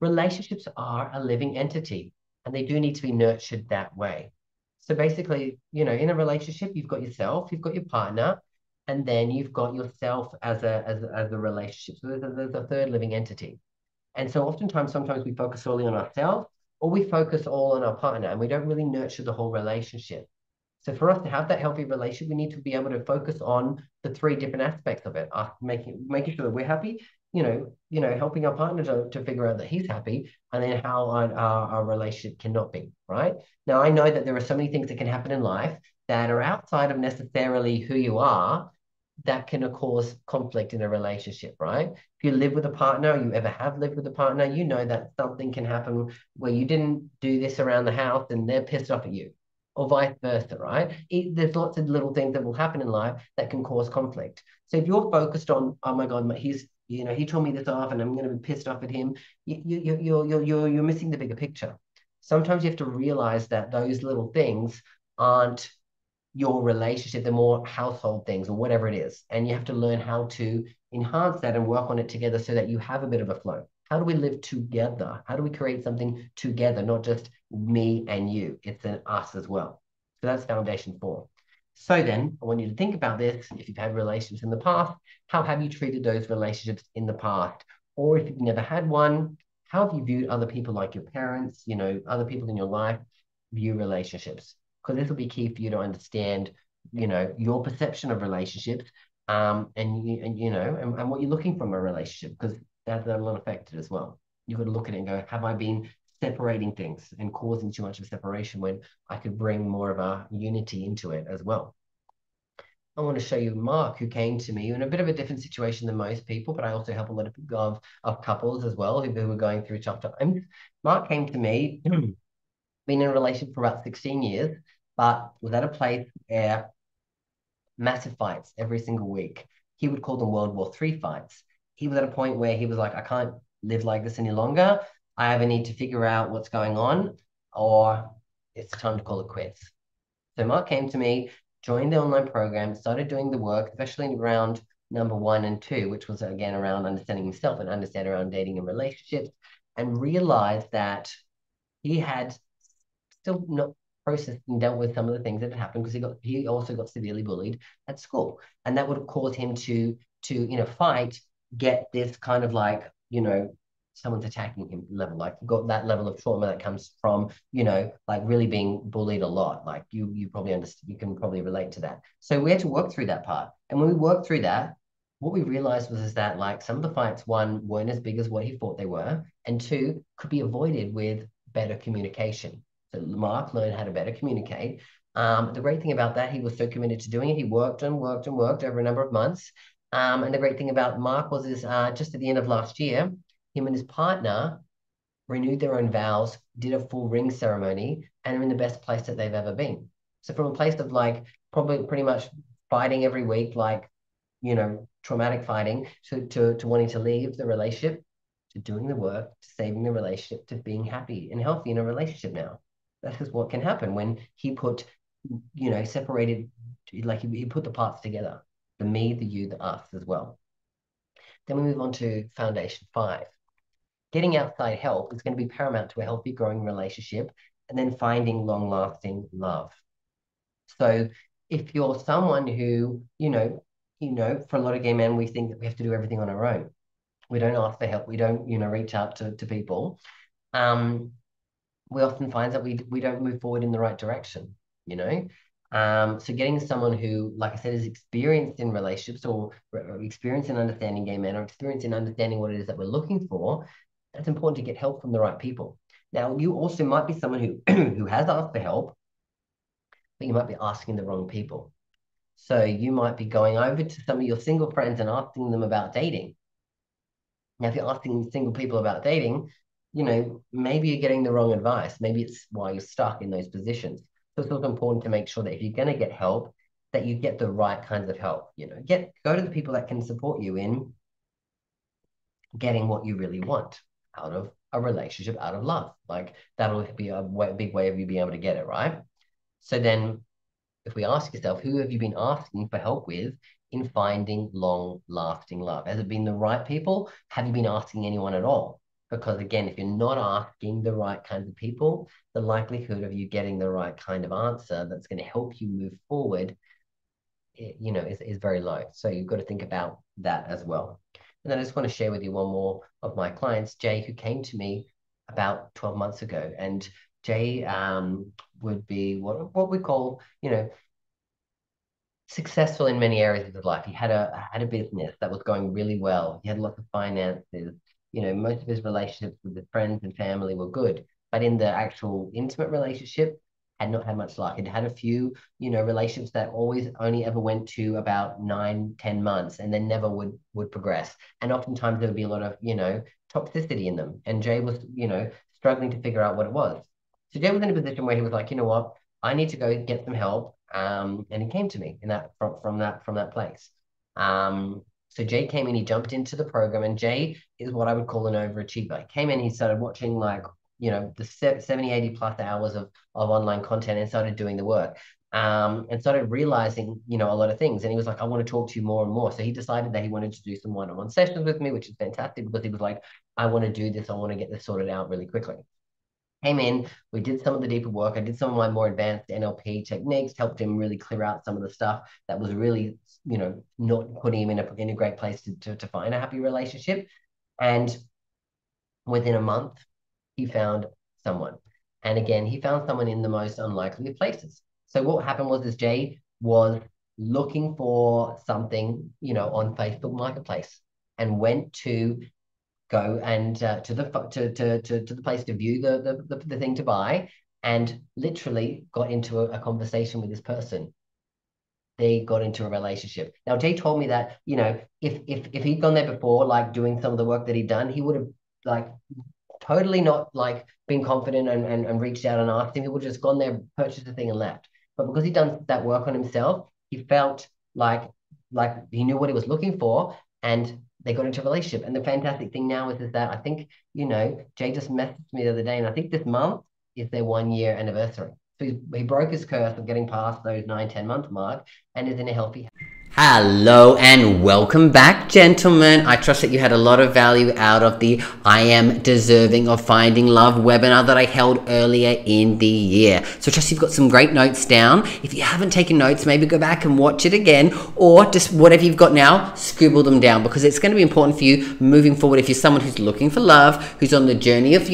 relationships are a living entity and they do need to be nurtured that way. So basically, in a relationship, you've got yourself, you've got your partner, and then you've got yourself as a relationship. So there's a third living entity. And so sometimes we focus solely on ourselves or we focus all on our partner and we don't really nurture the whole relationship. So for us to have that healthy relationship, we need to be able to focus on the 3 different aspects of it. Us making sure that we're happy, helping our partner to figure out that he's happy, and then how our relationship cannot be, right? Now, I know that there are so many things that can happen in life that are outside of necessarily who you are that can cause conflict in a relationship, right? If you live with a partner, or you ever have lived with a partner, you know that something can happen where you didn't do this around the house and they're pissed off at you, or vice versa, right? There's lots of little things that will happen in life that can cause conflict. So if you're focused on, oh my God, he told me this off and I'm going to be pissed off at him, you're missing the bigger picture. Sometimes you have to realize that those little things aren't your relationship, they're more household things or whatever it is. And you have to learn how to enhance that and work on it together so that you have a bit of a flow. How do we live together? How do we create something together, not just me and you? It's an us as well. So that's foundation 4. So then I want you to think about this. If you've had relationships in the past, how have you treated those relationships in the past? Or if you've never had one, how have you viewed other people like your parents, other people in your life view relationships? Because this will be key for you to understand, your perception of relationships, and what you're looking from a relationship, because that'll affect it as well. You've got to look at it and go, have I been separating things and causing too much of a separation when I could bring more of a unity into it as well? I want to show you Mark, who came to me in a bit of a different situation than most people, but I also help a lot of couples as well who were going through tough times. Mark came to me, been in a relationship for about 16 years, but was at a place where massive fights every single week. He would call them World War III fights. He was at a point where he was like, I can't live like this any longer. I either need to figure out what's going on or it's time to call it quits. So Mark came to me, joined the online program, started doing the work, especially around number 1 and 2, which was again around understanding himself and understanding around dating and relationships, and realized that he had still not processed and dealt with some of the things that had happened because he also got severely bullied at school, and that would have caused him to fight, get this kind of like someone's attacking him level, like got that level of trauma that comes from like really being bullied a lot. Like you probably understand, you can probably relate to that. So we had to work through that part, and when we worked through that, what we realized was that like some of the fights, 1, weren't as big as what he thought they were, and 2, could be avoided with better communication. So Mark learned how to better communicate, The great thing about that, he was so committed to doing it. He worked and worked and worked over a number of months. And the great thing about Mark was just at the end of last year, him and his partner renewed their own vows, did a full ring ceremony, and are in the best place that they've ever been. So from a place of like probably pretty much fighting every week, like, you know, traumatic fighting, to wanting to leave the relationship, to doing the work, to saving the relationship, to being happy and healthy in a relationship now. That is what can happen when he put, you know, separated, like he put the parts together, the me, the you, the us as well. Then we move on to foundation 5. Getting outside help is going to be paramount to a healthy, growing relationship, and then finding long-lasting love. So if you're someone who, for a lot of gay men, we think that we have to do everything on our own. We don't ask for help. We don't, reach out to people. We often find that we don't move forward in the right direction, So getting someone who, like I said, is experienced in relationships or experienced in understanding gay men or experienced in understanding what it is that we're looking for, it's important to get help from the right people. Now, you also might be someone who who has asked for help, but you might be asking the wrong people. So you might be going over to some of your single friends and asking them about dating. Now, if you're asking single people about dating, maybe you're getting the wrong advice. Maybe it's why you're stuck in those positions. So it's also important to make sure that if you're going to get help, that you get the right kinds of help. Go to the people that can support you in getting what you really want out of a relationship, out of love. Like that'll be a big way of you being able to get it, right? So then if we ask yourself, who have you been asking for help with in finding long-lasting love? Has it been the right people? Have you been asking anyone at all? Because again, if you're not asking the right kinds of people, the likelihood of you getting the right kind of answer that's going to help you move forward, is very low. So you've got to think about that as well. And then I just want to share with you one more of my clients, Jay, who came to me about 12 months ago. And Jay would be what we call, successful in many areas of his life. He had a business that was going really well. He had lots of finances. Most of his relationships with his friends and family were good. But in the actual intimate relationship, had not had much luck. It had a few, relationships that always only ever went to about 9-10 months and then never would progress. And oftentimes there would be a lot of, toxicity in them. And Jay was, struggling to figure out what it was. So Jay was in a position where he was like, you know what, I need to go get some help. And he came to me in that from that place. So Jay came in, he jumped into the program, and Jay is what I would call an overachiever. He came in, he started watching like, the 70, 80 plus hours of online content and started doing the work. And started realizing, a lot of things. And he was like, I want to talk to you more and more. So he decided that he wanted to do some one-on-one sessions with me, which is fantastic because he was like, I want to do this. I want to get this sorted out really quickly. Came in, we did some of the deeper work. I did some of my more advanced NLP techniques, helped him really clear out some of the stuff that was really, not putting him in a great place to find a happy relationship. And within a month, he found someone. And again, he found someone in the most unlikely of places. So what happened was Jay was looking for something, on Facebook Marketplace and went to go and to the place to view the thing to buy, and literally got into a conversation with this person. They got into a relationship. Now, Jay told me that, if he'd gone there before, like doing some of the work that he'd done, he would have like totally not like been confident and reached out and asked him. He would have just gone there, purchased the thing and left. But because he'd done that work on himself, he felt like he knew what he was looking for, and they got into a relationship. And the fantastic thing now is that I think, Jay just messaged me the other day, and I think this month is their 1-year anniversary. So he broke his curse of getting past those 9-10 month mark and is in a healthy. Hello and welcome back, gentlemen. I trust that you had a lot of value out of the I Am Deserving of Finding Love webinar that I held earlier in the year. So I trust you've got some great notes down. If you haven't taken notes, maybe go back and watch it again, or just whatever you've got now, scribble them down, because it's going to be important for you moving forward. If you're someone who's looking for love, who's on the journey of,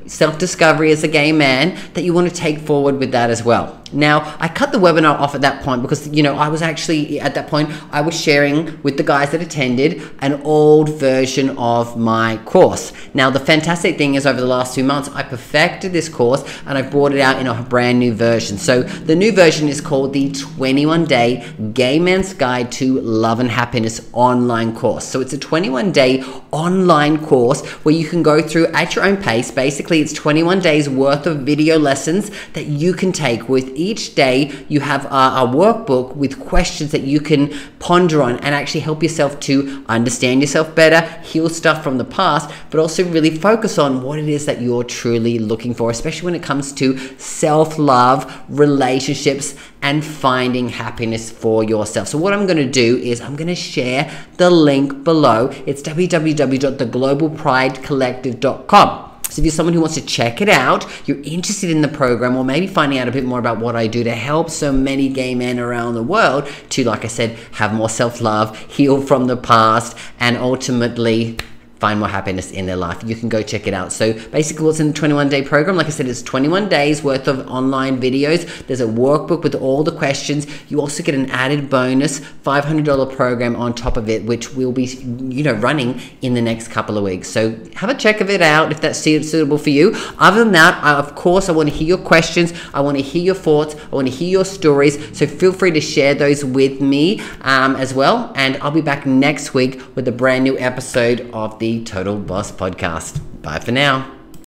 self-discovery as a gay man, that you want to take forward with that as well. Now, I cut the webinar off at that point because, I was actually, at that point, I was sharing with the guys that attended an old version of my course. Now, the fantastic thing is over the last 2 months, I perfected this course and I brought it out in a brand new version. So the new version is called the 21-Day Gay Man's Guide to Love and Happiness online course. So it's a 21-day online course where you can go through at your own pace. Basically, it's 21 days worth of video lessons that you can take. With each day, you have a workbook with questions that you can ponder on and actually help yourself to understand yourself better, heal stuff from the past, but also really focus on what it is that you're truly looking for, especially when it comes to self-love, relationships, and finding happiness for yourself. So what I'm going to do is I'm going to share the link below. It's www.theglobalpridecollective.com. So if you're someone who wants to check it out, you're interested in the program, or maybe finding out a bit more about what I do to help so many gay men around the world to, like I said, have more self-love, heal from the past, and ultimately find more happiness in their life, you can go check it out. So basically what's in the 21-day program, like I said, it's 21 days worth of online videos. There's a workbook with all the questions. You also get an added bonus $500 program on top of it, which will be, running in the next couple of weeks. So have a check of it out if that's suitable for you. Other than that, of course, I want to hear your questions. I want to hear your thoughts. I want to hear your stories. So feel free to share those with me as well. And I'll be back next week with a brand new episode of the Total Boss Podcast. Bye for now.